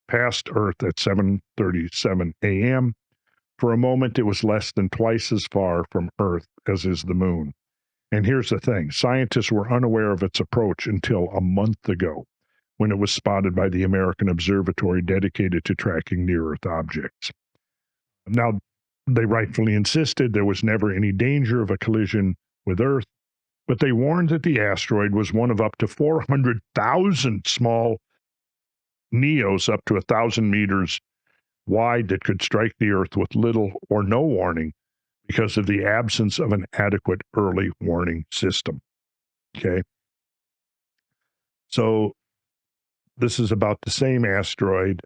passed Earth at 7:37 a.m. For a moment, it was less than twice as far from Earth as is the moon. And here's the thing: scientists were unaware of its approach until a month ago, when it was spotted by the American observatory dedicated to tracking near-Earth objects. Now, they rightfully insisted there was never any danger of a collision with Earth, but they warned that the asteroid was one of up to 400,000 small NEOs up to 1,000 meters wide that could strike the Earth with little or no warning because of the absence of an adequate early warning system. Okay. So this is about the same asteroid,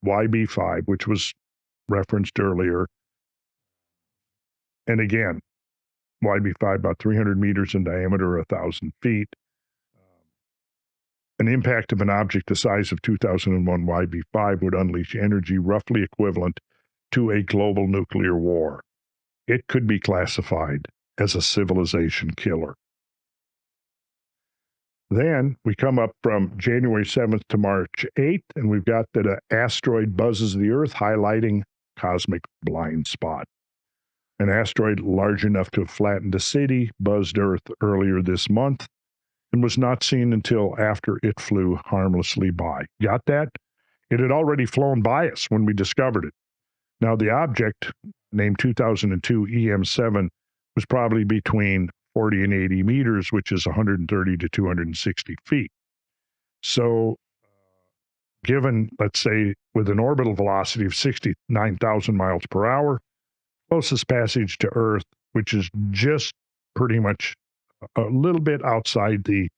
YB5, which was referenced earlier. And again, YB5 about 300 meters in diameter, 1,000 feet. An impact of an object the size of 2001 YB5 would unleash energy roughly equivalent to a global nuclear war. It could be classified as a civilization killer. Then we come up from January 7th to March 8th, and we've got that an asteroid buzzes the Earth, highlighting cosmic blind spot. An asteroid large enough to have flattened a city buzzed Earth earlier this month and was not seen until after it flew harmlessly by. Got that? It had already flown by us when we discovered it. Now, the object, named 2002 EM7 was probably between 40 and 80 meters, which is 130 to 260 feet. So, given, let's say, with an orbital velocity of 69,000 miles per hour, closest passage to Earth, which is just pretty much a little bit outside the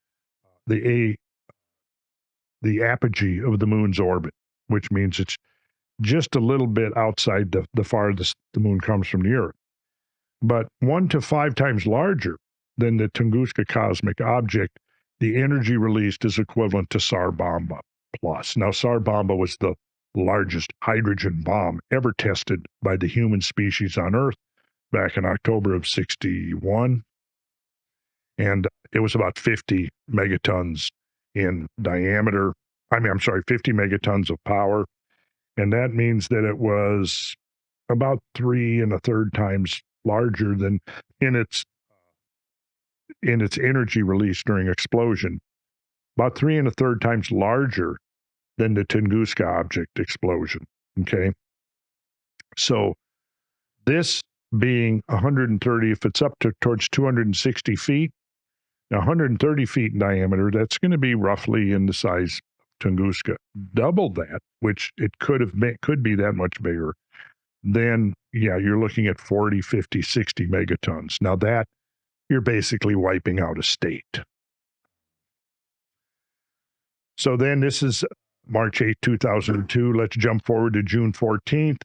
apogee of the moon's orbit, which means it's just a little bit outside the farthest the moon comes from the Earth, but 1 to 5 times larger than the Tunguska cosmic object. The energy released is equivalent to Tsar Bomba plus. Now, Tsar Bomba was the largest hydrogen bomb ever tested by the human species on Earth back in October of 61, and it was about 50 megatons in diameter. I'm sorry, 50 megatons of power, and that means that it was about 3 1/3 times larger than in its energy release during explosion, about 3 1/3 times larger than the Tunguska object explosion. Okay, so this being 130, if it's up to towards 260 feet, now 130 feet in diameter, that's going to be roughly in the size of Tunguska. Double that, which it could be that much bigger, then yeah, you're looking at 40, 50, 60 megatons. Now that you're basically wiping out a state. So then this is March 8, 2002. Let's jump forward to June 14th.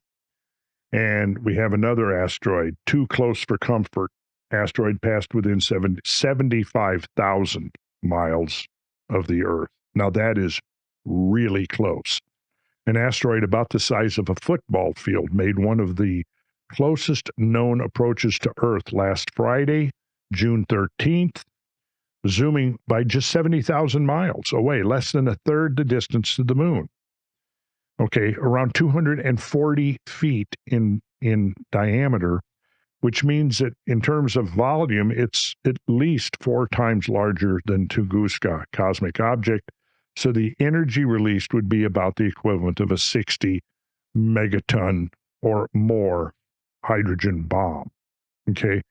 And we have another asteroid, too close for comfort. Asteroid passed within 75,000 miles of the Earth. Now that is really close. An asteroid about the size of a football field made one of the closest known approaches to Earth last Friday, June 13th, zooming by just 70,000 miles away, less than a third the distance to the moon. Okay, around 240 feet in diameter, which means that in terms of volume, it's at least 4 times larger than Tunguska cosmic object. So the energy released would be about the equivalent of a 60 megaton or more hydrogen bomb. Okay.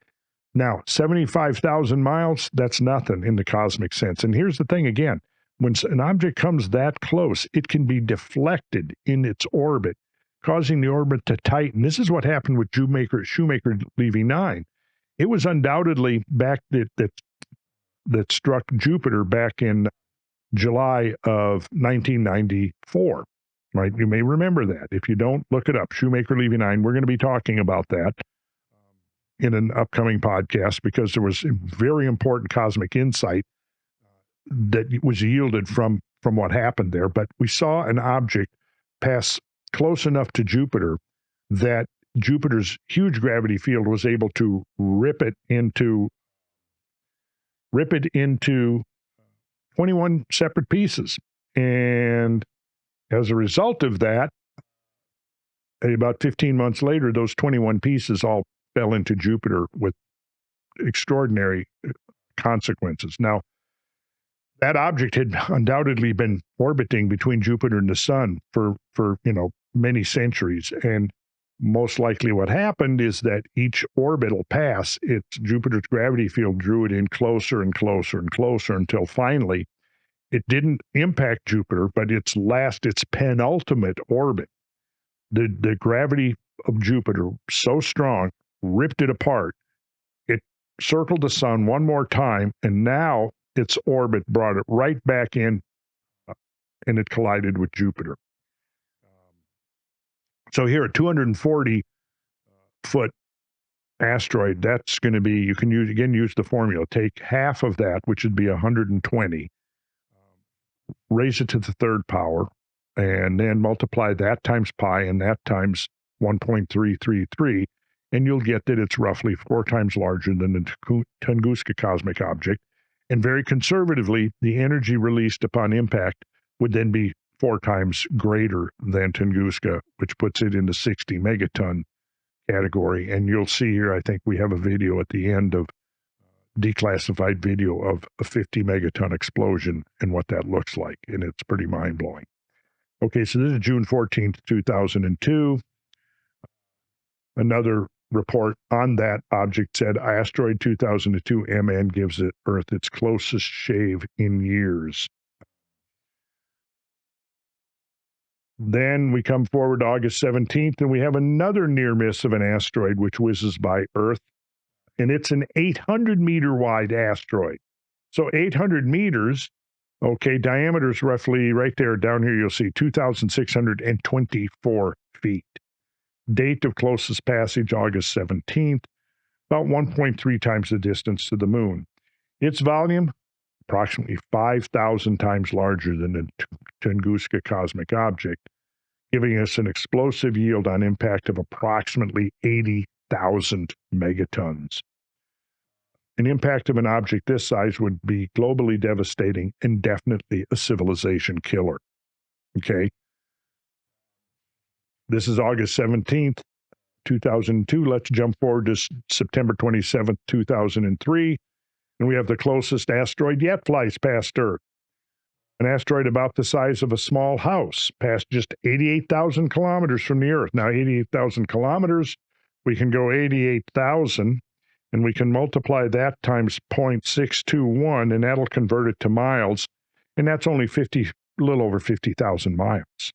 Now, 75,000 miles, that's nothing in the cosmic sense. And here's the thing again, when an object comes that close, it can be deflected in its orbit, causing the orbit to tighten. This is what happened with Shoemaker Levy 9. It was undoubtedly back that struck Jupiter back in July of 1994. Right? You may remember that. If you don't, look it up. Shoemaker Levy 9. We're going to be talking about that in an upcoming podcast because there was very important cosmic insight that was yielded from what happened there. But we saw an object pass close enough to Jupiter that Jupiter's huge gravity field was able to rip it into 21 separate pieces. And as a result of that, about 15 months later, those 21 pieces all fell into Jupiter with extraordinary consequences. Now, that object had undoubtedly been orbiting between Jupiter and the Sun for many centuries, and most likely what happened is that each orbital pass, Jupiter's gravity field drew it in closer and closer and closer until finally it didn't impact Jupiter, but its penultimate orbit, the gravity of Jupiter so strong, ripped it apart. It circled the sun one more time, and now its orbit brought it right back in, and it collided with Jupiter. So here, a 240-foot asteroid, that's going to be, you can use the formula. Take half of that, which would be 120, raise it to the third power, and then multiply that times pi and that times 1.333, and you'll get that it's roughly 4 times larger than the Tunguska cosmic object. And very conservatively, the energy released upon impact would then be 4 times greater than Tunguska, which puts it in the 60 megaton category. And you'll see here, I think we have a video at the end of declassified video of a 50 megaton explosion and what that looks like. And it's pretty mind-blowing. Okay, so this is June 14th, 2002. Another report on that object said asteroid 2002 MN gives it Earth its closest shave in years. Then we come forward to August 17th, and we have another near miss of an asteroid which whizzes by Earth, and it's an 800-meter wide asteroid. So 800 meters, okay, diameter is roughly right there, down here you'll see 2,624 feet. Date of closest passage, August 17th, about 1.3 times the distance to the moon. Its volume, approximately 5,000 times larger than the Tunguska cosmic object, giving us an explosive yield on impact of approximately 80,000 megatons. An impact of an object this size would be globally devastating and definitely a civilization killer. Okay? This is August 17th, 2002. Let's jump forward to September 27th, 2003. And we have the closest asteroid yet flies past Earth. An asteroid about the size of a small house, passed just 88,000 kilometers from the Earth. Now, 88,000 kilometers, we can go 88,000, and we can multiply that times 0.621, and that'll convert it to miles. And that's only a little over 50,000 miles,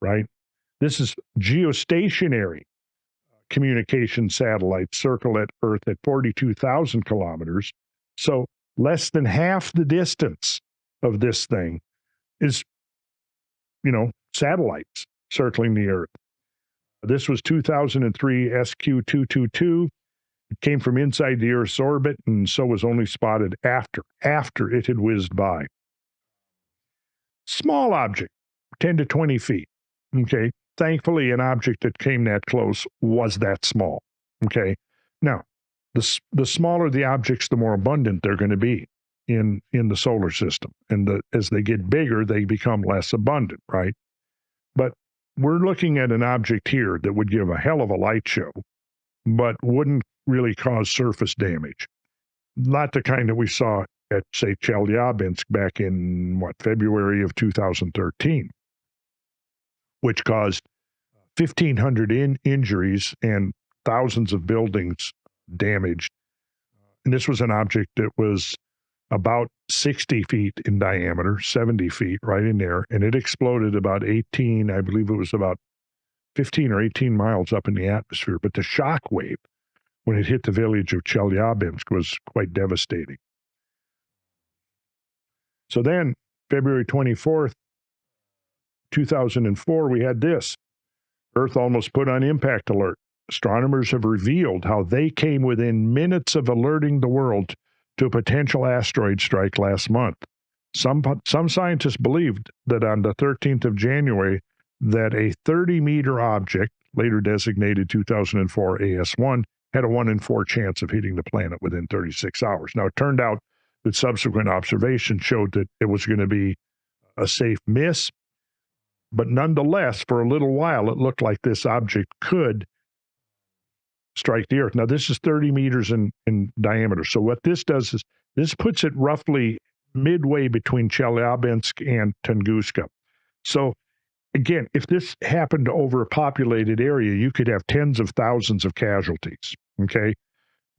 right? This is geostationary communication satellites circle at Earth at 42,000 kilometers. So less than half the distance of this thing is, satellites circling the Earth. This was 2003 SQ-222. It came from inside the Earth's orbit, and so was only spotted after it had whizzed by. Small object, 10 to 20 feet. Okay. Thankfully, an object that came that close was that small. Okay. Now, the smaller the objects, the more abundant they're going to be in the solar system. And as they get bigger, they become less abundant, right? But we're looking at an object here that would give a hell of a light show, but wouldn't really cause surface damage. Not the kind that we saw at, say, Chelyabinsk back in, February of 2013, which caused 1,500 injuries and thousands of buildings damaged. And this was an object that was about 60 feet in diameter, 70 feet, right in there, and it exploded about 18, I believe it was about 15 or 18 miles up in the atmosphere. But the shock wave, when it hit the village of Chelyabinsk, was quite devastating. So then, February 24th, 2004, we had this. Earth almost put on impact alert. Astronomers have revealed how they came within minutes of alerting the world to a potential asteroid strike last month. Some scientists believed that on the 13th of January, that a 30-meter object, later designated 2004 AS1, had a 1 in 4 chance of hitting the planet within 36 hours. Now, it turned out that subsequent observations showed that it was going to be a safe miss, but nonetheless, for a little while, it looked like this object could strike the Earth. Now, this is 30 meters in diameter. So what this does is this puts it roughly midway between Chelyabinsk and Tunguska. So again, if this happened to over a populated area, you could have tens of thousands of casualties, okay?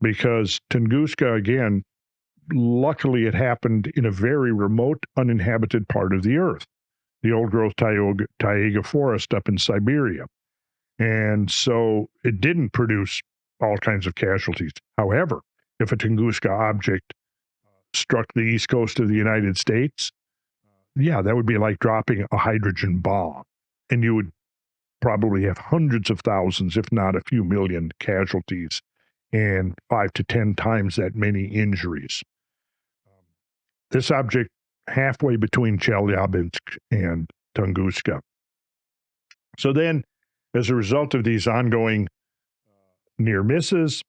Because Tunguska, again, luckily it happened in a very remote, uninhabited part of the Earth, the old-growth taiga forest up in Siberia. And so it didn't produce all kinds of casualties. However, if a Tunguska object struck the east coast of the United States, yeah, that would be like dropping a hydrogen bomb. And you would probably have hundreds of thousands, if not a few million casualties, and 5 to 10 times that many injuries. This object, halfway between Chelyabinsk and Tunguska. So then, as a result of these ongoing near misses,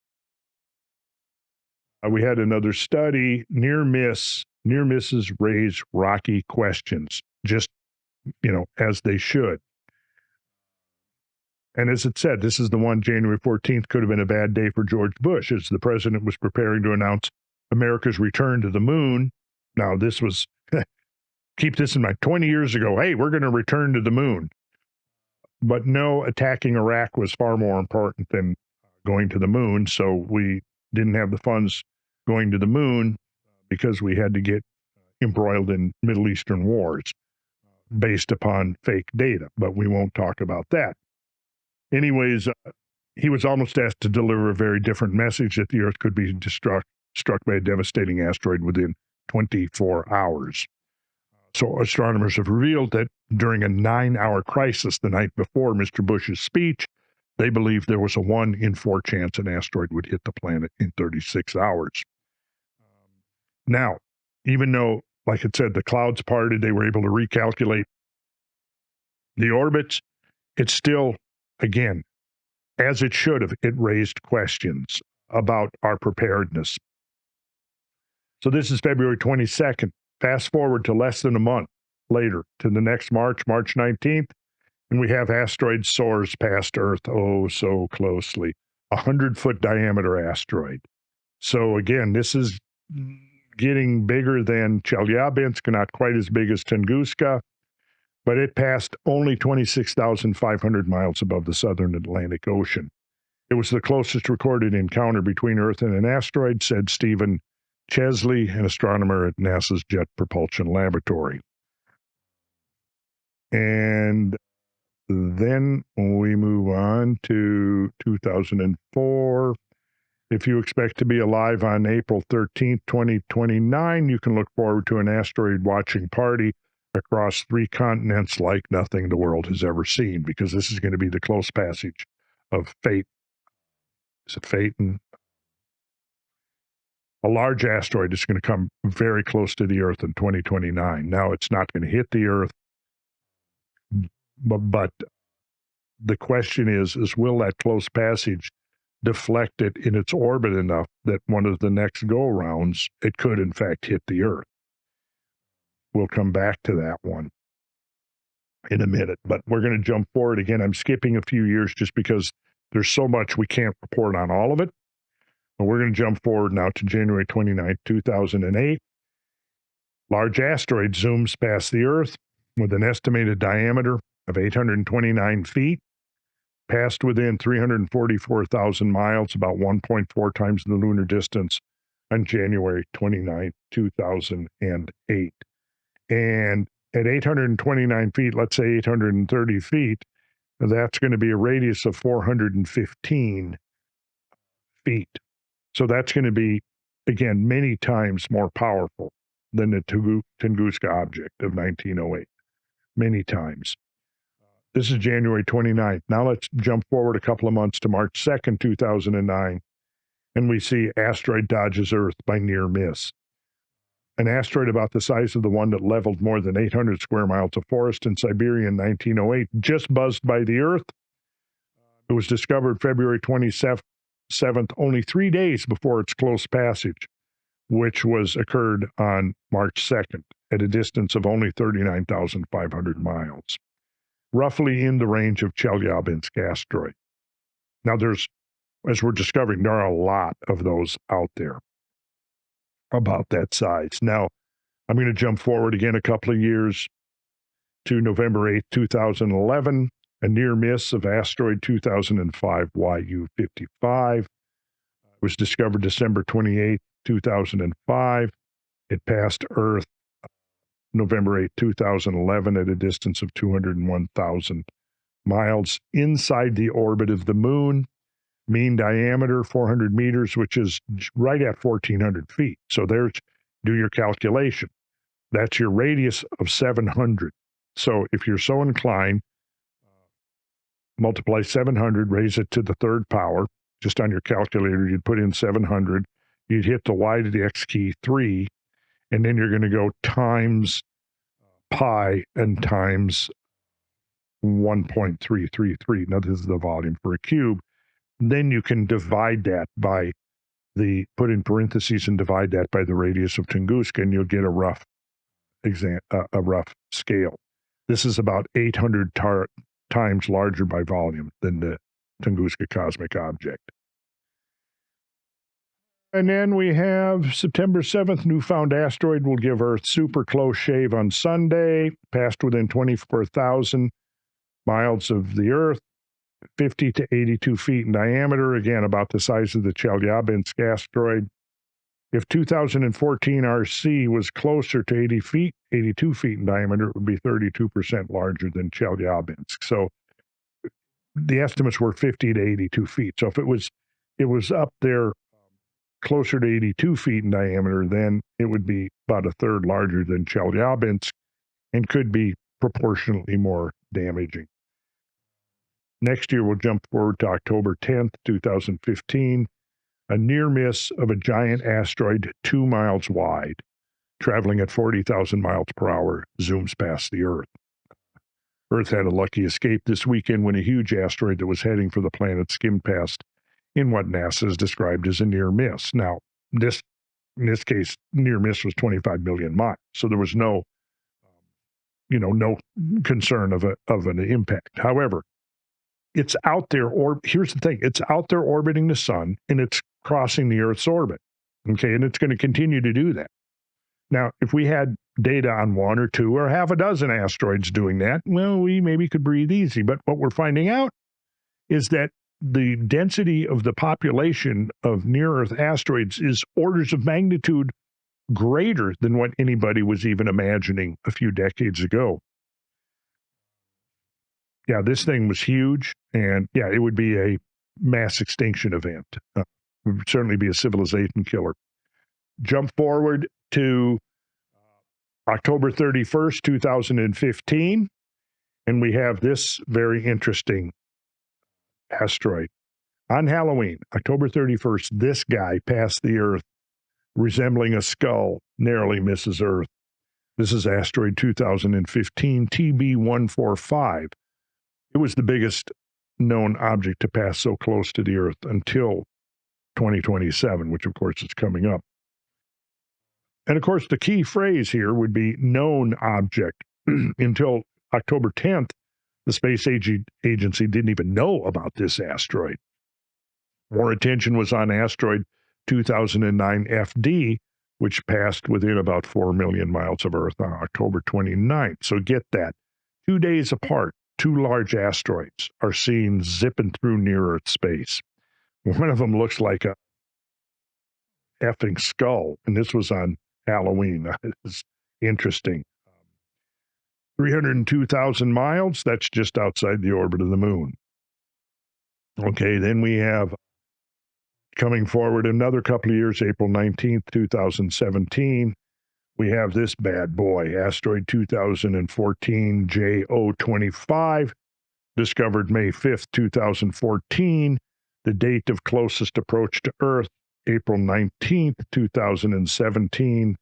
we had another study. Near misses raise rocky questions, just, as they should. And as it said, this is the one, January 14th, could have been a bad day for George Bush, as the president was preparing to announce America's return to the moon. Now, this was, keep this in mind, 20 years ago, hey, we're going to return to the moon. But no, attacking Iraq was far more important than going to the moon, so we didn't have the funds going to the moon because we had to get embroiled in Middle Eastern wars based upon fake data, but we won't talk about that. Anyways, he was almost asked to deliver a very different message that the Earth could be struck by a devastating asteroid within 24 hours. So astronomers have revealed that during a 9-hour crisis the night before Mr. Bush's speech, they believed there was a 1 in 4 chance an asteroid would hit the planet in 36 hours. Now, even though, like it said, the clouds parted, they were able to recalculate the orbits, it's still, again, as it should have, it raised questions about our preparedness. So this is February 22nd. Fast forward to less than a month later to the next March 19th, and we have asteroid soars past Earth, oh, so closely. 100-foot diameter asteroid. So again, this is getting bigger than Chelyabinsk, not quite as big as Tunguska, but it passed only 26,500 miles above the southern Atlantic Ocean. It was the closest recorded encounter between Earth and an asteroid, said Stephen Chesley, an astronomer at NASA's Jet Propulsion Laboratory. And then we move on to 2004. If you expect to be alive on April 13th, 2029, you can look forward to an asteroid watching party across 3 continents like nothing the world has ever seen, because this is going to be the close passage of Fate. Is it Phaeton? A large asteroid is going to come very close to the Earth in 2029. Now, it's not going to hit the Earth, but the question is will that close passage deflect it in its orbit enough that one of the next go-arounds, it could, in fact, hit the Earth? We'll come back to that one in a minute, but we're going to jump forward again. I'm skipping a few years just because there's so much we can't report on all of it. But we're going to jump forward now to January 29, 2008. Large asteroid zooms past the Earth with an estimated diameter of 829 feet, passed within 344,000 miles, about 1.4 times the lunar distance, on January 29, 2008. And at 829 feet, let's say 830 feet, that's going to be a radius of 415 feet. So that's going to be, again, many times more powerful than the Tunguska object of 1908. Many times. This is January 29th. Now let's jump forward a couple of months to March 2nd, 2009, and we see asteroid dodges Earth by near miss. An asteroid about the size of the one that leveled more than 800 square miles of forest in Siberia in 1908 just buzzed by the Earth. It was discovered February 27th, only 3 days before its close passage, which occurred on March 2nd at a distance of only 39,500 miles, roughly in the range of Chelyabinsk asteroid. Now as we're discovering, there are a lot of those out there about that size. Now, I'm going to jump forward again a couple of years to November 8th, 2011, a near miss of asteroid 2005 YU-55. Was discovered December 28th, 2005. It passed Earth November 8th, 2011 at a distance of 201,000 miles inside the orbit of the moon. Mean diameter, 400 meters, which is right at 1,400 feet. So do your calculation. That's your radius of 700. So if you're so inclined, multiply 700, raise it to the third power. Just on your calculator, you'd put in 700. You'd hit the y to the x key 3, and then you're going to go times pi and times 1.333. Now, this is the volume for a cube. Then you can divide that by put in parentheses and divide that by the radius of Tunguska, and you'll get a rough scale. This is about 800 times larger by volume than the Tunguska cosmic object. And then we have September 7th, newfound asteroid will give Earth super close shave on Sunday, passed within 24,000 miles of the Earth. 50 to 82 feet in diameter, again, about the size of the Chelyabinsk asteroid. If 2014 RC was closer to 82 feet in diameter, it would be 32% larger than Chelyabinsk. So the estimates were 50 to 82 feet. So if it was up there closer to 82 feet in diameter, then it would be about a third larger than Chelyabinsk and could be proportionately more damaging. Next year, we'll jump forward to October 10th, 2015. A near miss of a giant asteroid 2 miles wide, traveling at 40,000 miles per hour, zooms past the Earth. Earth had a lucky escape this weekend when a huge asteroid that was heading for the planet skimmed past in what NASA has described as a near miss. Now, in this case, near miss was 25 million miles, so there was no concern of an impact. However, it's out there, or here's the thing, it's out there orbiting the sun, and it's crossing the Earth's orbit, okay, and it's going to continue to do that. Now, if we had data on one or two or half a dozen asteroids doing that, well, we maybe could breathe easy, but what we're finding out is that the density of the population of near-Earth asteroids is orders of magnitude greater than what anybody was even imagining a few decades ago. Yeah, this thing was huge, and yeah, it would be a mass extinction event. It would certainly be a civilization killer. Jump forward to October 31st, 2015, and we have this very interesting asteroid. On Halloween, October 31st, this guy passed the Earth resembling a skull, narrowly misses Earth. This is asteroid 2015 TB145. It was the biggest known object to pass so close to the Earth until 2027, which of course is coming up. And of course, the key phrase here would be known object. Until October 10th, the Space Agency didn't even know about this asteroid. More attention was on asteroid 2009 FD, which passed within about 4 million miles of Earth on October 29th. So get that. 2 days apart, two large asteroids are seen zipping through near-Earth space. One of them looks like a effing skull, and this was on Halloween. It's interesting. 302,000 miles, that's just outside the orbit of the moon. Okay, then we have, coming forward another couple of years, April 19th, 2017, we have this bad boy, asteroid 2014 JO25, discovered May 5th, 2014. The date of closest approach to Earth, April 19th, 2017.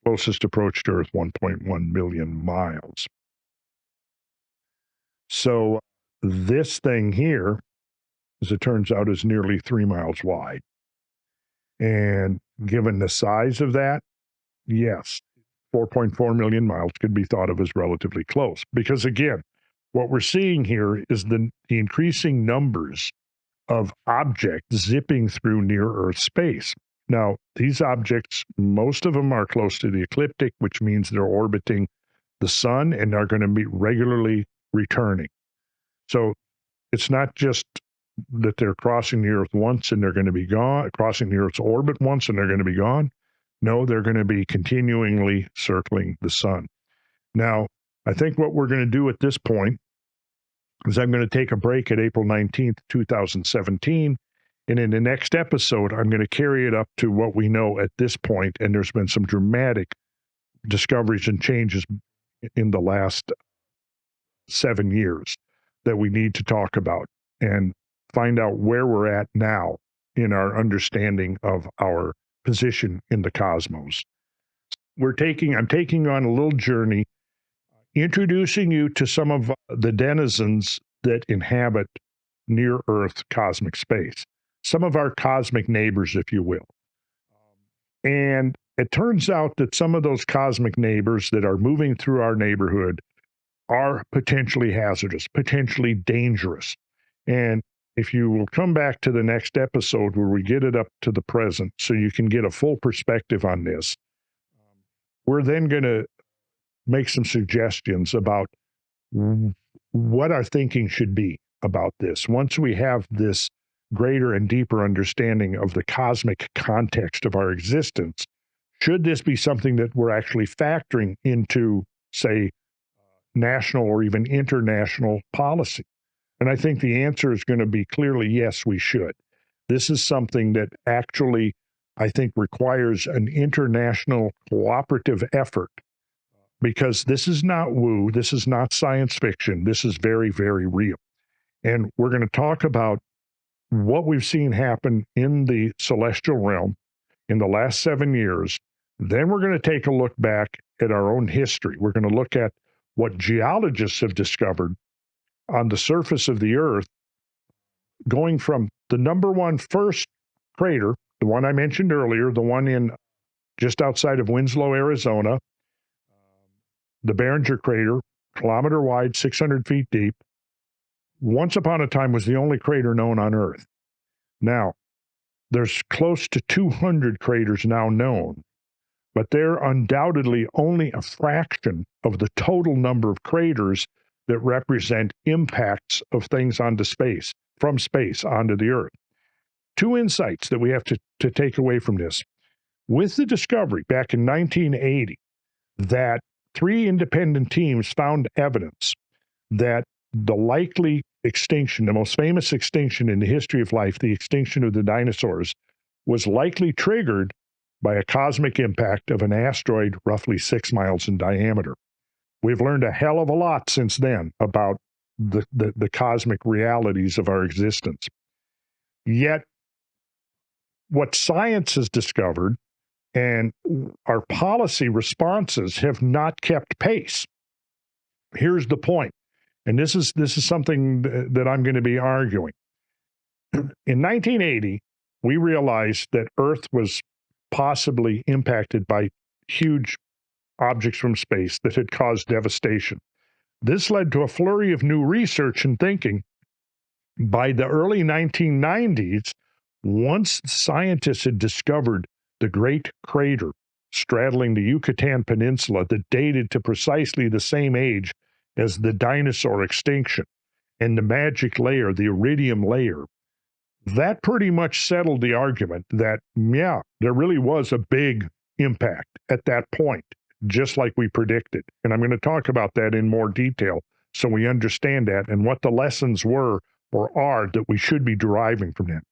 Closest approach to Earth, 1.1 million miles. So this thing here, as it turns out, is nearly 3 miles wide. And given the size of that, yes, 4.4 million miles could be thought of as relatively close. Because again, what we're seeing here is the increasing numbers of objects zipping through near-Earth space. Now, these objects, most of them are close to the ecliptic, which means they're orbiting the sun and are going to be regularly returning. So it's not just that they're crossing the Earth once and they're going to be gone, crossing the Earth's orbit once and they're going to be gone. No, they're going to be continually circling the sun. Now, I think what we're going to do at this point is I'm going to take a break at April 19th, 2017. And in the next episode, I'm going to carry it up to what we know at this point. And there's been some dramatic discoveries and changes in the last 7 years that we need to talk about and find out where we're at now in our understanding of our position in the cosmos. I'm taking on a little journey, introducing you to some of the denizens that inhabit near-Earth cosmic space, some of our cosmic neighbors, if you will. And it turns out that some of those cosmic neighbors that are moving through our neighborhood are potentially hazardous, potentially dangerous. And if you will come back to the next episode where we get it up to the present so you can get a full perspective on this, we're then going to make some suggestions about what our thinking should be about this, once we have this greater and deeper understanding of the cosmic context of our existence, should this be something that we're actually factoring into, say, national or even international policy? And I think the answer is going to be clearly yes, we should. This is something that actually, I think, requires an international cooperative effort, because this is not woo, this is not science fiction, this is very, very real. And we're going to talk about what we've seen happen in the celestial realm in the last 7 years. Then we're going to take a look back at our own history. We're going to look at what geologists have discovered on the surface of the Earth, going from the number one first crater, the one I mentioned earlier, the one in just outside of Winslow, Arizona, the Barringer crater, kilometer wide, 600 feet deep, once upon a time was the only crater known on Earth. Now, there's close to 200 craters now known, but they're undoubtedly only a fraction of the total number of craters that represent impacts of things onto space, from space onto the Earth. Two insights that we have to take away from this. With the discovery back in 1980 that 3 independent teams found evidence that the likely extinction, the most famous extinction in the history of life, the extinction of the dinosaurs, was likely triggered by a cosmic impact of an asteroid roughly 6 miles in diameter. We've learned a hell of a lot since then about the cosmic realities of our existence. Yet, what science has discovered and our policy responses have not kept pace. Here's the point, and this is something that I'm going to be arguing. In 1980, we realized that Earth was possibly impacted by huge objects from space that had caused devastation. This led to a flurry of new research and thinking. By the early 1990s, once scientists had discovered the great crater straddling the Yucatan Peninsula that dated to precisely the same age as the dinosaur extinction, and the magic layer, the iridium layer, that pretty much settled the argument that, yeah, there really was a big impact at that point, just like we predicted. And I'm going to talk about that in more detail so we understand that and what the lessons were or are that we should be deriving from that.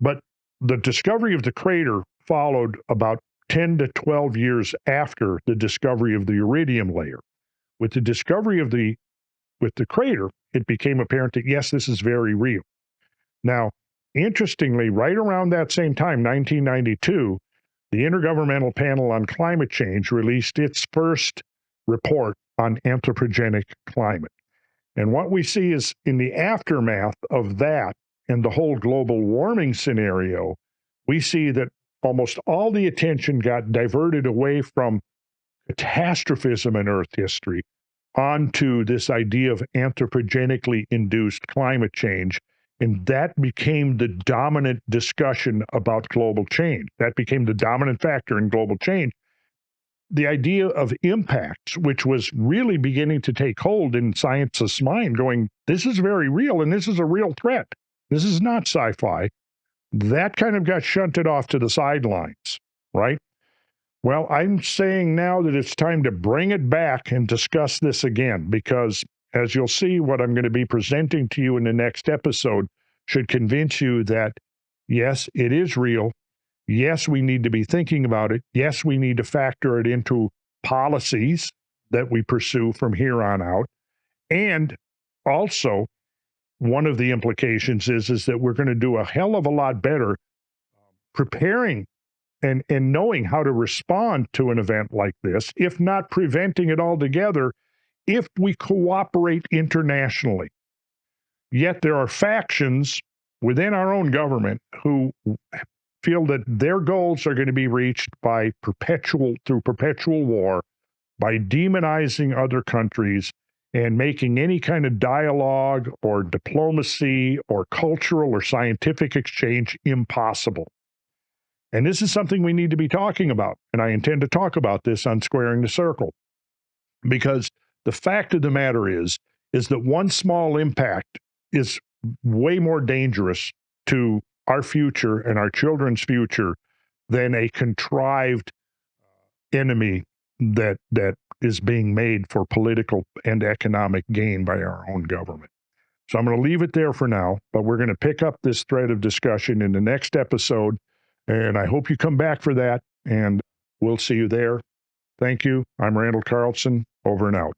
But the discovery of the crater followed about 10 to 12 years after the discovery of the iridium layer. With the discovery of the crater, it became apparent that, yes, this is very real. Now, interestingly, right around that same time, 1992, the Intergovernmental Panel on Climate Change released its first report on anthropogenic climate. And what we see is, in the aftermath of that and the whole global warming scenario, we see that almost all the attention got diverted away from catastrophism in Earth history onto this idea of anthropogenically induced climate change. And that became the dominant discussion about global change. That became the dominant factor in global change. The idea of impacts, which was really beginning to take hold in scientists' mind, going, this is very real and this is a real threat. This is not sci-fi. That kind of got shunted off to the sidelines, right? Well, I'm saying now that it's time to bring it back and discuss this again, because as you'll see, what I'm going to be presenting to you in the next episode should convince you that, yes, it is real. Yes, we need to be thinking about it. Yes, we need to factor it into policies that we pursue from here on out. And also, one of the implications is that we're going to do a hell of a lot better preparing and knowing how to respond to an event like this, if not preventing it altogether, if we cooperate internationally. Yet there are factions within our own government who feel that their goals are going to be reached by perpetual war, by demonizing other countries and making any kind of dialogue or diplomacy or cultural or scientific exchange impossible. And this is something we need to be talking about. And I intend to talk about this on Squaring the Circle, because the fact of the matter is that one small impact is way more dangerous to our future and our children's future than a contrived enemy that is being made for political and economic gain by our own government. So I'm going to leave it there for now, but we're going to pick up this thread of discussion in the next episode, and I hope you come back for that, and we'll see you there. Thank you. I'm Randall Carlson, over and out.